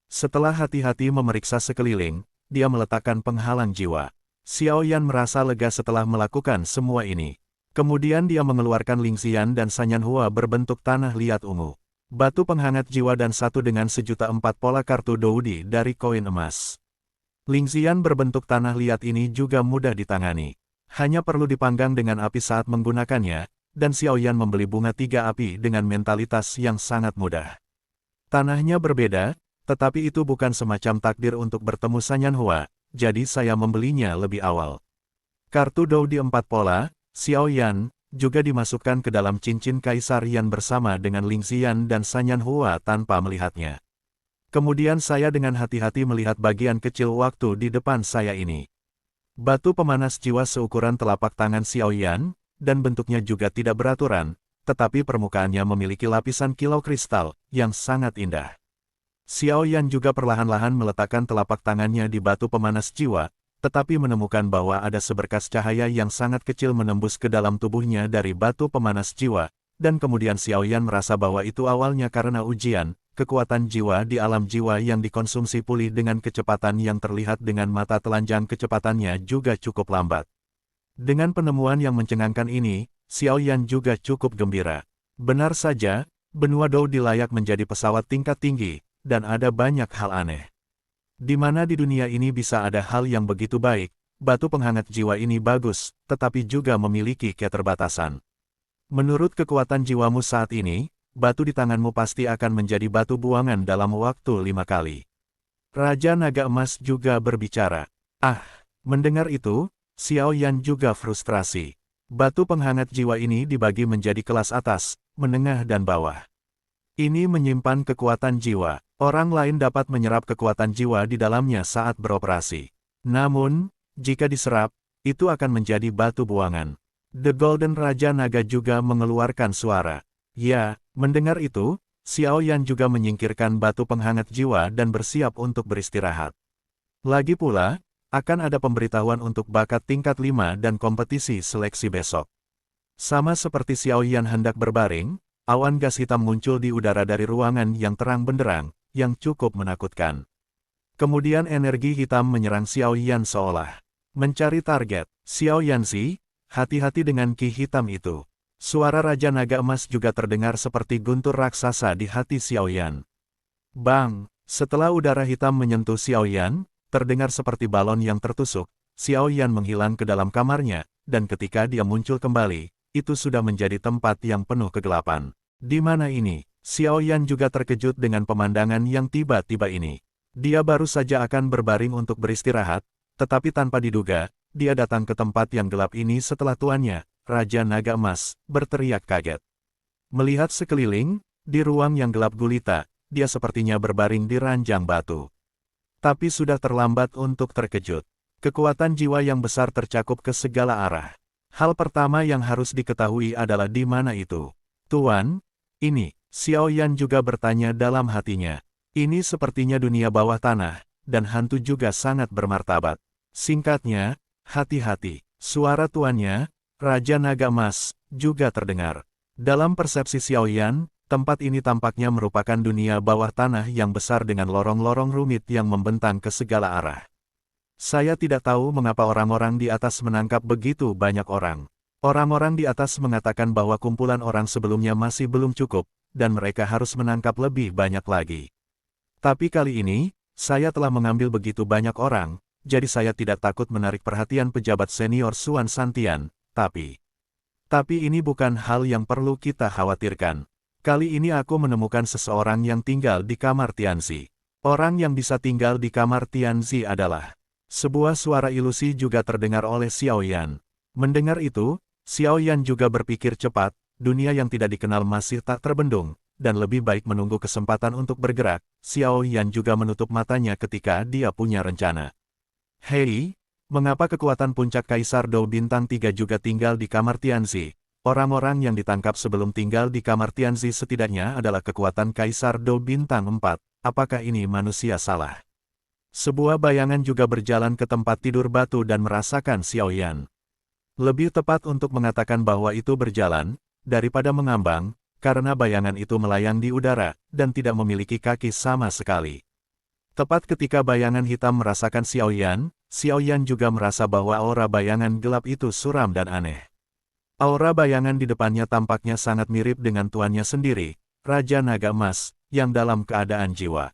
Setelah hati-hati memeriksa sekeliling, dia meletakkan penghalang jiwa. Xiao Yan merasa lega setelah melakukan semua ini. Kemudian dia mengeluarkan Lingxian dan Sanyan Hua berbentuk tanah liat ungu. Batu penghangat jiwa dan satu dengan 1.004 pola kartu Doudi dari koin emas. Lingxian berbentuk tanah liat ini juga mudah ditangani. Hanya perlu dipanggang dengan api saat menggunakannya, dan Xiao Yan membeli bunga 3 api dengan mentalitas yang sangat mudah. Tanahnya berbeda, tetapi itu bukan semacam takdir untuk bertemu Sanyan Hua, jadi saya membelinya lebih awal. Kartu Doudi 4 pola, Xiao Yan, juga dimasukkan ke dalam cincin Kaisar Yan bersama dengan Lingxian dan Sanyan Hua tanpa melihatnya. Kemudian saya dengan hati-hati melihat bagian kecil waktu di depan saya ini. Batu pemanas jiwa seukuran telapak tangan Xiao Yan, dan bentuknya juga tidak beraturan, tetapi permukaannya memiliki lapisan kilau kristal, yang sangat indah. Xiao Yan juga perlahan-lahan meletakkan telapak tangannya di batu pemanas jiwa, tetapi menemukan bahwa ada seberkas cahaya yang sangat kecil menembus ke dalam tubuhnya dari batu pemanas jiwa, dan kemudian Xiao Yan merasa bahwa itu awalnya karena ujian, kekuatan jiwa di alam jiwa yang dikonsumsi pulih dengan kecepatan yang terlihat dengan mata telanjang kecepatannya juga cukup lambat. Dengan penemuan yang mencengangkan ini, Xiao Yan juga cukup gembira. Benar saja, benua Doudi layak menjadi pesawat tingkat tinggi, dan ada banyak hal aneh. Di mana di dunia ini bisa ada hal yang begitu baik, batu penghangat jiwa ini bagus, tetapi juga memiliki keterbatasan. Menurut kekuatan jiwamu saat ini, batu di tanganmu pasti akan menjadi batu buangan dalam waktu 5 kali. Raja Naga Emas juga berbicara. Mendengar itu, Xiao Yan juga frustrasi. Batu penghangat jiwa ini dibagi menjadi kelas atas, menengah dan bawah. Ini menyimpan kekuatan jiwa. Orang lain dapat menyerap kekuatan jiwa di dalamnya saat beroperasi. Namun, jika diserap, itu akan menjadi batu buangan. The Golden Raja Naga juga mengeluarkan suara. Ya, mendengar itu, Xiao Yan juga menyingkirkan batu penghangat jiwa dan bersiap untuk beristirahat. Lagi pula, akan ada pemberitahuan untuk bakat tingkat 5 dan kompetisi seleksi besok. Sama seperti Xiao Yan hendak berbaring, awan gas hitam muncul di udara dari ruangan yang terang benderang, yang cukup menakutkan. Kemudian energi hitam menyerang Xiao Yan seolah mencari target. Xiao Yanxi, hati-hati dengan ki hitam itu. Suara Raja Naga Emas juga terdengar seperti guntur raksasa di hati Xiao Yan. Bang! Setelah udara hitam menyentuh Xiao Yan, terdengar seperti balon yang tertusuk. Xiao Yan menghilang ke dalam kamarnya, dan ketika dia muncul kembali, itu sudah menjadi tempat yang penuh kegelapan. Di mana ini? Xiao Yan juga terkejut dengan pemandangan yang tiba-tiba ini. Dia baru saja akan berbaring untuk beristirahat, tetapi tanpa diduga, dia datang ke tempat yang gelap ini setelah tuannya, Raja Naga Emas, berteriak kaget. Melihat sekeliling, di ruang yang gelap gulita, dia sepertinya berbaring di ranjang batu. Tapi sudah terlambat untuk terkejut. Kekuatan jiwa yang besar tercakup ke segala arah. Hal pertama yang harus diketahui adalah di mana itu. Tuan, ini, Xiao Yan juga bertanya dalam hatinya. Ini sepertinya dunia bawah tanah, dan hantu juga sangat bermartabat. Singkatnya, hati-hati. Suara tuannya, Raja Naga Emas, juga terdengar. Dalam persepsi Xiao Yan, tempat ini tampaknya merupakan dunia bawah tanah yang besar dengan lorong-lorong rumit yang membentang ke segala arah. Saya tidak tahu mengapa orang-orang di atas menangkap begitu banyak orang. Orang-orang di atas mengatakan bahwa kumpulan orang sebelumnya masih belum cukup, dan mereka harus menangkap lebih banyak lagi. Tapi kali ini, saya telah mengambil begitu banyak orang, jadi saya tidak takut menarik perhatian pejabat senior Suan Santian, tapi ini bukan hal yang perlu kita khawatirkan. Kali ini aku menemukan seseorang yang tinggal di kamar Tianzi. Orang yang bisa tinggal di kamar Tianzi adalah... Sebuah suara ilusi juga terdengar oleh Xiao Yan. Mendengar itu, Xiao Yan juga berpikir cepat, dunia yang tidak dikenal masih tak terbendung, dan lebih baik menunggu kesempatan untuk bergerak. Xiao Yan juga menutup matanya ketika dia punya rencana. Hei, mengapa kekuatan puncak Kaisar Dou Bintang 3 juga tinggal di kamar Tianzi? Orang-orang yang ditangkap sebelum tinggal di kamar Tianzi setidaknya adalah kekuatan Kaisar Dou Bintang 4. Apakah ini manusia salah? Sebuah bayangan juga berjalan ke tempat tidur batu dan merasakan Xiao Yan. Lebih tepat untuk mengatakan bahwa itu berjalan, daripada mengambang, karena bayangan itu melayang di udara, dan tidak memiliki kaki sama sekali. Tepat ketika bayangan hitam merasakan Xiao Yan juga merasa bahwa aura bayangan gelap itu suram dan aneh. Aura bayangan di depannya tampaknya sangat mirip dengan tuannya sendiri, Raja Naga Emas, yang dalam keadaan jiwa.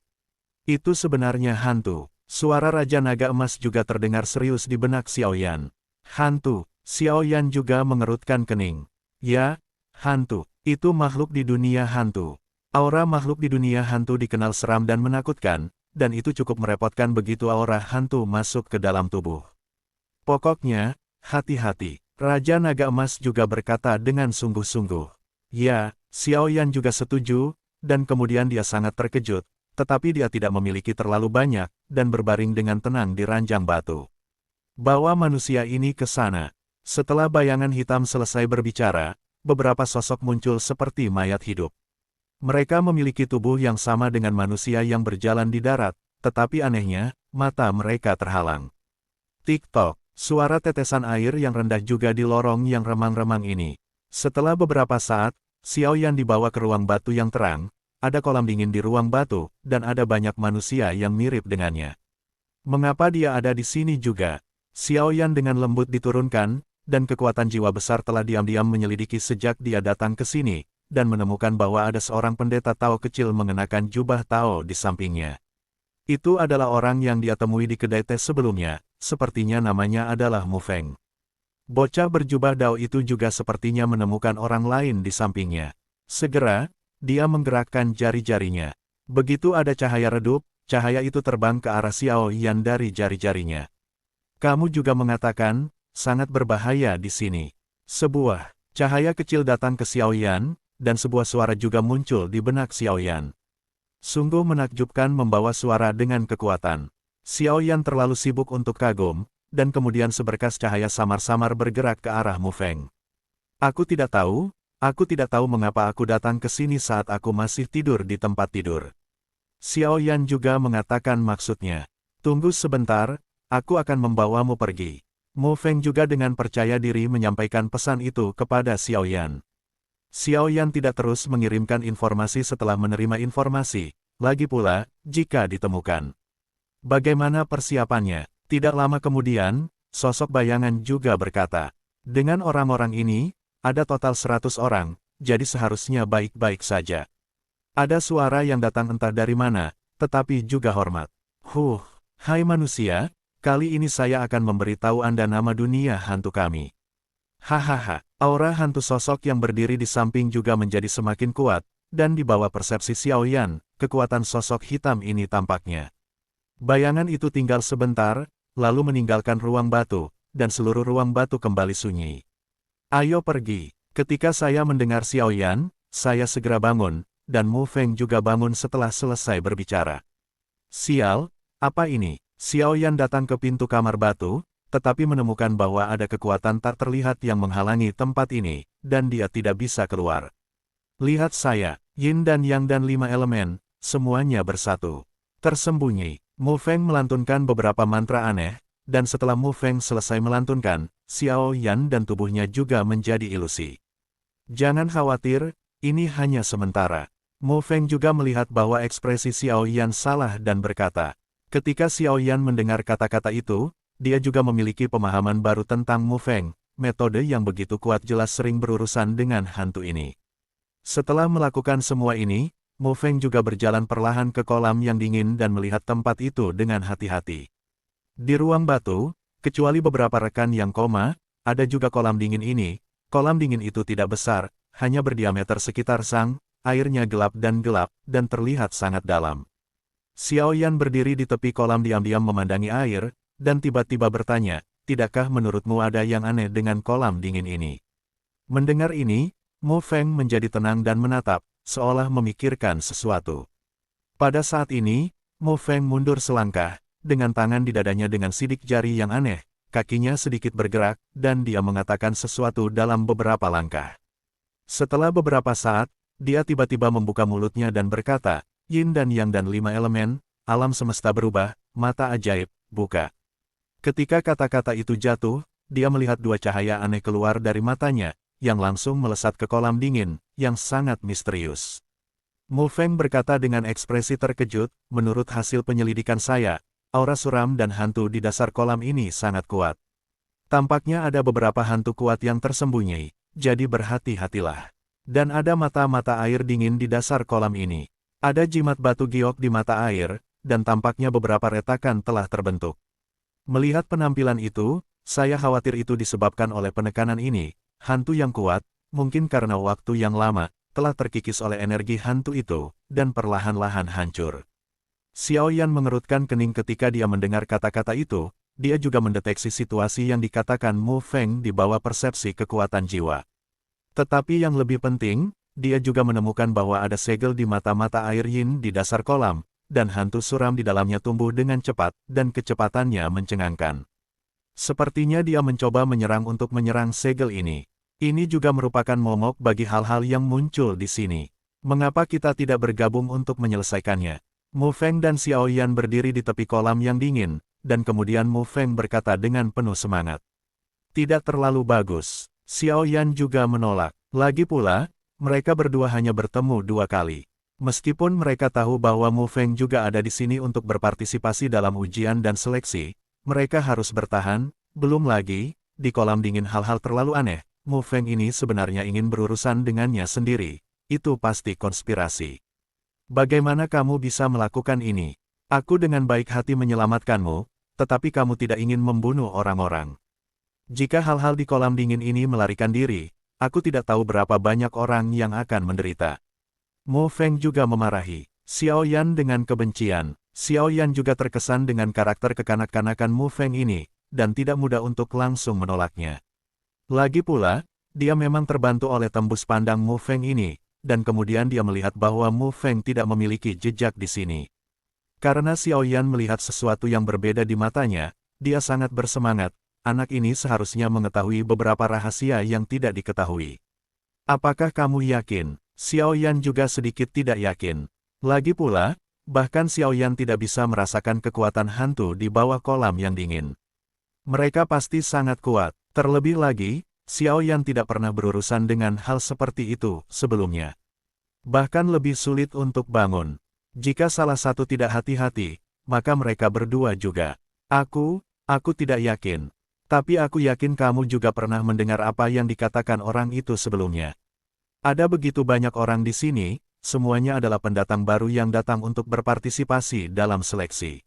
Itu sebenarnya hantu. Suara Raja Naga Emas juga terdengar serius di benak Xiao Yan. Hantu. Xiao Yan juga mengerutkan kening. Ya, hantu. Itu makhluk di dunia hantu. Aura makhluk di dunia hantu dikenal seram dan menakutkan, dan itu cukup merepotkan begitu aura hantu masuk ke dalam tubuh. Pokoknya, hati-hati. Raja Naga Emas juga berkata dengan sungguh-sungguh. Ya, Xiao Yan juga setuju, dan kemudian dia sangat terkejut. Tetapi dia tidak memiliki terlalu banyak, dan berbaring dengan tenang di ranjang batu. Bawa manusia ini ke sana. Setelah bayangan hitam selesai berbicara, beberapa sosok muncul seperti mayat hidup. Mereka memiliki tubuh yang sama dengan manusia yang berjalan di darat, tetapi anehnya, mata mereka terhalang. Tik-tok, suara tetesan air yang rendah juga di lorong yang remang-remang ini. Setelah beberapa saat, Xiao Yan dibawa ke ruang batu yang terang. Ada kolam dingin di ruang batu, dan ada banyak manusia yang mirip dengannya. Mengapa dia ada di sini juga? Xiao Yan dengan lembut diturunkan, dan kekuatan jiwa besar telah diam-diam menyelidiki sejak dia datang ke sini, dan menemukan bahwa ada seorang pendeta Tao kecil mengenakan jubah Tao di sampingnya. Itu adalah orang yang dia temui di kedai teh sebelumnya, sepertinya namanya adalah Mu Feng. Bocah berjubah Dao itu juga sepertinya menemukan orang lain di sampingnya. Segera, dia menggerakkan jari-jarinya. Begitu ada cahaya redup, cahaya itu terbang ke arah Xiao Yan dari jari-jarinya. Kamu juga mengatakan, sangat berbahaya di sini. Sebuah cahaya kecil datang ke Xiao Yan, dan sebuah suara juga muncul di benak Xiao Yan. Sungguh menakjubkan membawa suara dengan kekuatan. Xiao Yan terlalu sibuk untuk kagum, dan kemudian seberkas cahaya samar-samar bergerak ke arah Mu Feng. Aku tidak tahu mengapa aku datang ke sini saat aku masih tidur di tempat tidur. Xiao Yan juga mengatakan maksudnya. Tunggu sebentar, aku akan membawamu pergi. Mu Feng juga dengan percaya diri menyampaikan pesan itu kepada Xiao Yan. Xiao Yan tidak terus mengirimkan informasi setelah menerima informasi. lagi pula, jika ditemukan. Bagaimana persiapannya? Tidak lama kemudian, sosok bayangan juga berkata, dengan orang-orang ini, ada total 100 orang, jadi seharusnya baik-baik saja. Ada suara yang datang entah dari mana, tetapi juga hormat. Hai manusia, kali ini saya akan memberitahu Anda nama dunia hantu kami. Hahaha, aura hantu sosok yang berdiri di samping juga menjadi semakin kuat, dan di bawah persepsi Xiaoyan, kekuatan sosok hitam ini tampaknya. Bayangan itu tinggal sebentar, lalu meninggalkan ruang batu, dan seluruh ruang batu kembali sunyi. Ayo pergi. Ketika saya mendengar Xiaoyan, saya segera bangun, dan Mu Feng juga bangun setelah selesai berbicara. Sial, apa ini? Xiaoyan datang ke pintu kamar batu, tetapi menemukan bahwa ada kekuatan tak terlihat yang menghalangi tempat ini, dan dia tidak bisa keluar. Lihat saya, Yin dan Yang dan 5 elemen, semuanya bersatu. Tersembunyi, Mu Feng melantunkan beberapa mantra aneh, dan setelah Mu Feng selesai melantunkan, Xiaoyan dan tubuhnya juga menjadi ilusi. Jangan khawatir, ini hanya sementara. Mu Feng juga melihat bahwa ekspresi Xiaoyan salah dan berkata, ketika Xiaoyan mendengar kata-kata itu, dia juga memiliki pemahaman baru tentang Mu Feng, metode yang begitu kuat jelas sering berurusan dengan hantu ini. Setelah melakukan semua ini, Mu Feng juga berjalan perlahan ke kolam yang dingin dan melihat tempat itu dengan hati-hati. Di ruang batu, kecuali beberapa rekan yang koma, ada juga kolam dingin ini. Kolam dingin itu tidak besar, hanya berdiameter sekitar sang, airnya gelap dan terlihat sangat dalam. Xiaoyan berdiri di tepi kolam diam-diam memandangi air, dan tiba-tiba bertanya, tidakkah menurutmu ada yang aneh dengan kolam dingin ini? Mendengar ini, Mu Feng menjadi tenang dan menatap, seolah memikirkan sesuatu. Pada saat ini, Mu Feng mundur selangkah, dengan tangan di dadanya dengan sidik jari yang aneh, kakinya sedikit bergerak, dan dia mengatakan sesuatu dalam beberapa langkah. Setelah beberapa saat, dia tiba-tiba membuka mulutnya dan berkata, Yin dan Yang dan 5 elemen, alam semesta berubah, mata ajaib, buka. Ketika kata-kata itu jatuh, dia melihat dua cahaya aneh keluar dari matanya, yang langsung melesat ke kolam dingin, yang sangat misterius. Mu Feng berkata dengan ekspresi terkejut, menurut hasil penyelidikan saya, aura suram dan hantu di dasar kolam ini sangat kuat. Tampaknya ada beberapa hantu kuat yang tersembunyi, jadi berhati-hatilah. Dan ada mata-mata air dingin di dasar kolam ini. Ada jimat batu giok di mata air, dan tampaknya beberapa retakan telah terbentuk. Melihat penampilan itu, saya khawatir itu disebabkan oleh penekanan ini. Hantu yang kuat, mungkin karena waktu yang lama, telah terkikis oleh energi hantu itu, dan perlahan-lahan hancur. Xiaoyan mengerutkan kening ketika dia mendengar kata-kata itu, dia juga mendeteksi situasi yang dikatakan Mu Feng di bawah persepsi kekuatan jiwa. Tetapi yang lebih penting, dia juga menemukan bahwa ada segel di mata-mata air yin di dasar kolam, dan hantu suram di dalamnya tumbuh dengan cepat, dan kecepatannya mencengangkan. Sepertinya dia mencoba menyerang untuk menyerang segel ini. Ini juga merupakan momok bagi hal-hal yang muncul di sini. Mengapa kita tidak bergabung untuk menyelesaikannya? Mu Feng dan Xiaoyan berdiri di tepi kolam yang dingin, dan kemudian Mu Feng berkata dengan penuh semangat. Tidak terlalu bagus. Xiaoyan juga menolak. Lagi pula, mereka berdua hanya bertemu 2 kali. Meskipun mereka tahu bahwa Mu Feng juga ada di sini untuk berpartisipasi dalam ujian dan seleksi, mereka harus bertahan, belum lagi, di kolam dingin hal-hal terlalu aneh. Mu Feng ini sebenarnya ingin berurusan dengannya sendiri. Itu pasti konspirasi. Bagaimana kamu bisa melakukan ini? Aku dengan baik hati menyelamatkanmu, tetapi kamu tidak ingin membunuh orang-orang. Jika hal-hal di kolam dingin ini melarikan diri, aku tidak tahu berapa banyak orang yang akan menderita. Mu Feng juga memarahi Xiaoyan dengan kebencian. Xiaoyan juga terkesan dengan karakter kekanak-kanakan Mu Feng ini, dan tidak mudah untuk langsung menolaknya. Lagi pula, dia memang terbantu oleh tembus pandang Mu Feng ini, dan kemudian dia melihat bahwa Mu Feng tidak memiliki jejak di sini. Karena Xiaoyan melihat sesuatu yang berbeda di matanya, dia sangat bersemangat. Anak ini seharusnya mengetahui beberapa rahasia yang tidak diketahui. Apakah kamu yakin? Xiaoyan juga sedikit tidak yakin. Lagi pula, bahkan Xiaoyan tidak bisa merasakan kekuatan hantu di bawah kolam yang dingin. Mereka pasti sangat kuat. Terlebih lagi, Xiaoyan tidak pernah berurusan dengan hal seperti itu sebelumnya. Bahkan lebih sulit untuk bangun. Jika salah satu tidak hati-hati, maka mereka berdua juga. Aku tidak yakin. Tapi aku yakin kamu juga pernah mendengar apa yang dikatakan orang itu sebelumnya. Ada begitu banyak orang di sini, semuanya adalah pendatang baru yang datang untuk berpartisipasi dalam seleksi.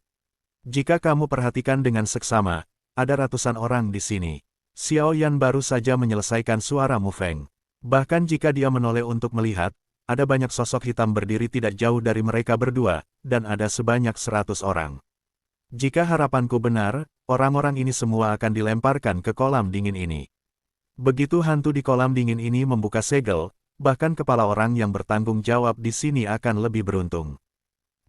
Jika kamu perhatikan dengan seksama, ada ratusan orang di sini. Xiao Yan baru saja menyelesaikan suara Mu Feng. Bahkan jika dia menoleh untuk melihat, ada banyak sosok hitam berdiri tidak jauh dari mereka berdua, dan ada sebanyak 100 orang. Jika harapanku benar, orang-orang ini semua akan dilemparkan ke kolam dingin ini. Begitu hantu di kolam dingin ini membuka segel, bahkan kepala orang yang bertanggung jawab di sini akan lebih beruntung.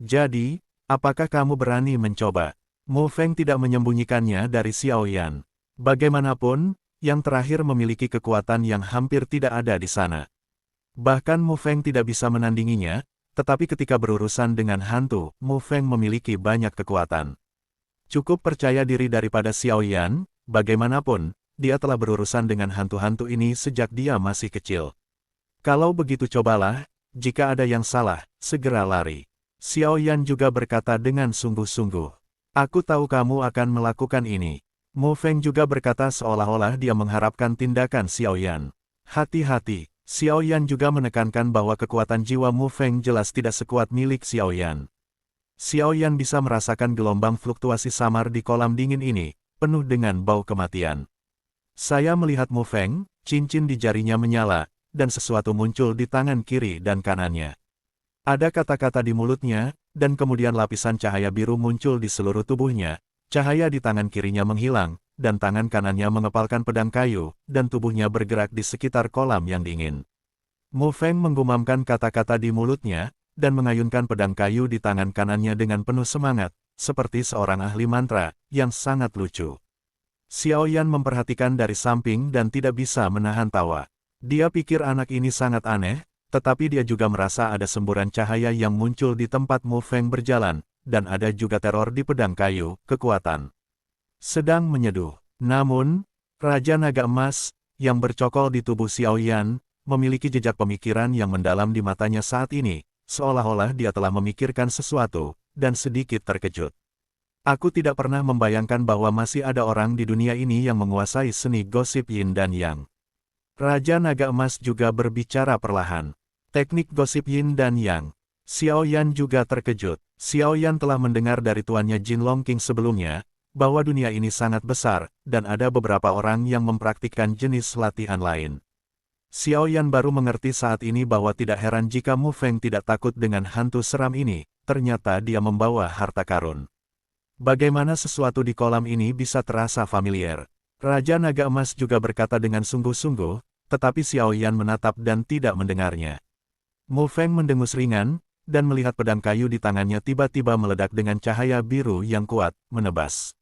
Jadi, apakah kamu berani mencoba? Mu Feng tidak menyembunyikannya dari Xiao Yan. Bagaimanapun, yang terakhir memiliki kekuatan yang hampir tidak ada di sana. Bahkan Mu Feng tidak bisa menandinginya, tetapi ketika berurusan dengan hantu, Mu Feng memiliki banyak kekuatan. Cukup percaya diri daripada Xiao Yan, bagaimanapun, dia telah berurusan dengan hantu-hantu ini sejak dia masih kecil. Kalau begitu cobalah, jika ada yang salah, segera lari. Xiao Yan juga berkata dengan sungguh-sungguh. Aku tahu kamu akan melakukan ini. Mu Feng juga berkata seolah-olah dia mengharapkan tindakan Xiao Yan. Hati-hati, Xiao Yan juga menekankan bahwa kekuatan jiwa Mu Feng jelas tidak sekuat milik Xiao Yan. Xiao Yan bisa merasakan gelombang fluktuasi samar di kolam dingin ini, penuh dengan bau kematian. Saya melihat Mu Feng, cincin di jarinya menyala, dan sesuatu muncul di tangan kiri dan kanannya. Ada kata-kata di mulutnya, dan kemudian lapisan cahaya biru muncul di seluruh tubuhnya, cahaya di tangan kirinya menghilang, dan tangan kanannya mengepalkan pedang kayu, dan tubuhnya bergerak di sekitar kolam yang dingin. Mu Feng menggumamkan kata-kata di mulutnya, dan mengayunkan pedang kayu di tangan kanannya dengan penuh semangat, seperti seorang ahli mantra, yang sangat lucu. Xiao Yan memperhatikan dari samping dan tidak bisa menahan tawa. Dia pikir anak ini sangat aneh, tetapi dia juga merasa ada semburan cahaya yang muncul di tempat Mu Feng berjalan, dan ada juga teror di pedang kayu, kekuatan sedang menyeduh. Namun, Raja Naga Emas, yang bercokol di tubuh Xiao Yan, memiliki jejak pemikiran yang mendalam di matanya saat ini, seolah-olah dia telah memikirkan sesuatu, dan sedikit terkejut. Aku tidak pernah membayangkan bahwa masih ada orang di dunia ini yang menguasai seni gosip yin dan yang. Raja Naga Emas juga berbicara perlahan. Teknik gosip yin dan yang. Xiao Yan juga terkejut. Xiao Yan telah mendengar dari tuannya Jin Long King sebelumnya, bahwa dunia ini sangat besar, dan ada beberapa orang yang mempraktikkan jenis latihan lain. Xiao Yan baru mengerti saat ini bahwa tidak heran jika Mu Feng tidak takut dengan hantu seram ini, ternyata dia membawa harta karun. Bagaimana sesuatu di kolam ini bisa terasa familiar? Raja Naga Emas juga berkata dengan sungguh-sungguh, tetapi Xiao Yan menatap dan tidak mendengarnya. Mu Feng mendengus ringan, dan melihat pedang kayu di tangannya tiba-tiba meledak dengan cahaya biru yang kuat, menebas.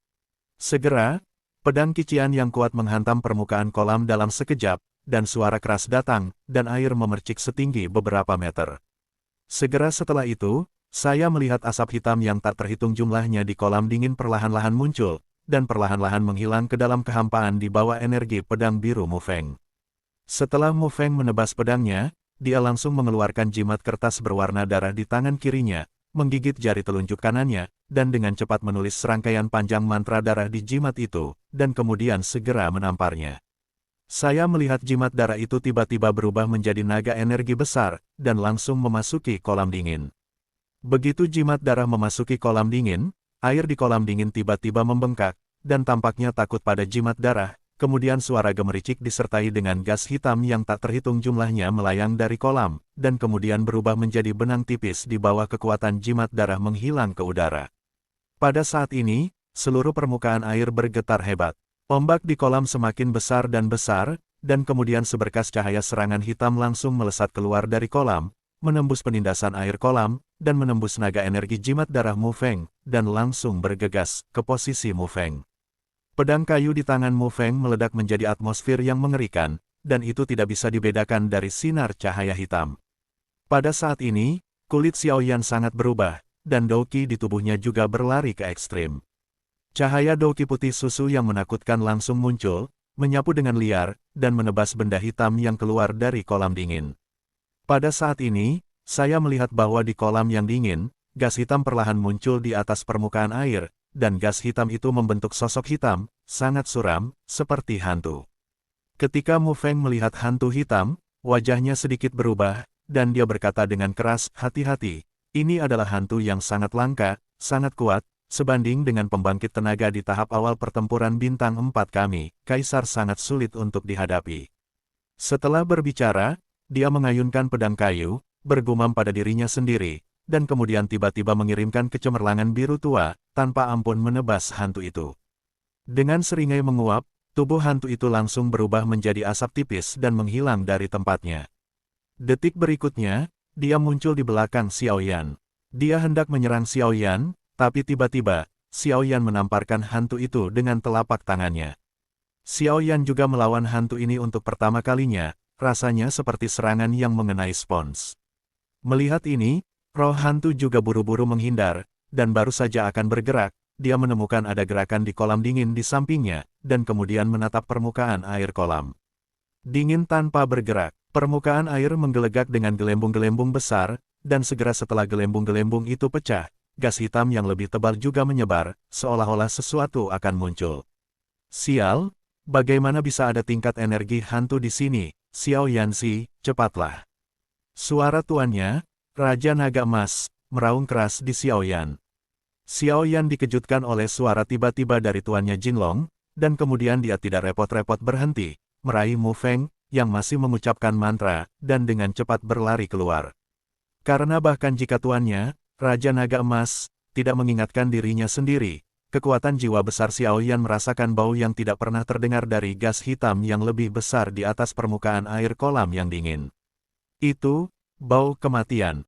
Segera, pedang kician yang kuat menghantam permukaan kolam dalam sekejap, dan suara keras datang, dan air memercik setinggi beberapa meter. Segera setelah itu, saya melihat asap hitam yang tak terhitung jumlahnya di kolam dingin perlahan-lahan muncul, dan perlahan-lahan menghilang ke dalam kehampaan di bawah energi pedang biru Mu Feng. Setelah Mu Feng menebas pedangnya, dia langsung mengeluarkan jimat kertas berwarna darah di tangan kirinya, menggigit jari telunjuk kanannya, dan dengan cepat menulis serangkaian panjang mantra darah di jimat itu, dan kemudian segera menamparnya. Saya melihat jimat darah itu tiba-tiba berubah menjadi naga energi besar, dan langsung memasuki kolam dingin. Begitu jimat darah memasuki kolam dingin, air di kolam dingin tiba-tiba membengkak, dan tampaknya takut pada jimat darah, kemudian suara gemericik disertai dengan gas hitam yang tak terhitung jumlahnya melayang dari kolam, dan kemudian berubah menjadi benang tipis di bawah kekuatan jimat darah menghilang ke udara. Pada saat ini, seluruh permukaan air bergetar hebat. Ombak di kolam semakin besar, dan kemudian seberkas cahaya serangan hitam langsung melesat keluar dari kolam, menembus penindasan air kolam, dan menembus naga energi jimat darah Mu Feng, dan langsung bergegas ke posisi Mu Feng. Pedang kayu di tangan Mu Feng meledak menjadi atmosfer yang mengerikan, dan itu tidak bisa dibedakan dari sinar cahaya hitam. Pada saat ini, kulit Xiao Yan sangat berubah, dan Douqi di tubuhnya juga berlari ke ekstrim. Cahaya Douqi putih susu yang menakutkan langsung muncul, menyapu dengan liar, dan menebas benda hitam yang keluar dari kolam dingin. Pada saat ini, saya melihat bahwa di kolam yang dingin, gas hitam perlahan muncul di atas permukaan air, dan gas hitam itu membentuk sosok hitam, sangat suram, seperti hantu. Ketika Mu Feng melihat hantu hitam, wajahnya sedikit berubah, dan dia berkata dengan keras, "Hati-hati, ini adalah hantu yang sangat langka, sangat kuat, sebanding dengan pembangkit tenaga di tahap awal pertempuran bintang 4 kami, Kaisar sangat sulit untuk dihadapi." Setelah berbicara, dia mengayunkan pedang kayu, bergumam pada dirinya sendiri, dan kemudian tiba-tiba mengirimkan kecemerlangan biru tua, tanpa ampun menebas hantu itu. Dengan seringai menguap, tubuh hantu itu langsung berubah menjadi asap tipis dan menghilang dari tempatnya. Detik berikutnya, dia muncul di belakang Xiao Yan. Dia hendak menyerang Xiao Yan, tapi tiba-tiba, Xiao Yan menamparkan hantu itu dengan telapak tangannya. Xiao Yan juga melawan hantu ini untuk pertama kalinya, rasanya seperti serangan yang mengenai spons. Melihat ini, roh hantu juga buru-buru menghindar, dan baru saja akan bergerak, dia menemukan ada gerakan di kolam dingin di sampingnya, dan kemudian menatap permukaan air kolam. Dingin tanpa bergerak, permukaan air menggelegak dengan gelembung-gelembung besar, dan segera setelah gelembung-gelembung itu pecah, gas hitam yang lebih tebal juga menyebar, seolah-olah sesuatu akan muncul. "Sial, bagaimana bisa ada tingkat energi hantu di sini, Xiao Yanxi, cepatlah." Suara tuannya, Raja Naga Emas, meraung keras di Xiao Yan. Xiao Yan dikejutkan oleh suara tiba-tiba dari tuannya Jinlong, dan kemudian dia tidak repot-repot berhenti, meraih Mu Feng, yang masih mengucapkan mantra, dan dengan cepat berlari keluar. Karena bahkan jika tuannya, Raja Naga Emas, tidak mengingatkan dirinya sendiri, kekuatan jiwa besar Xiao Yan merasakan bau yang tidak pernah terdengar dari gas hitam yang lebih besar di atas permukaan air kolam yang dingin. Itu, bau kematian.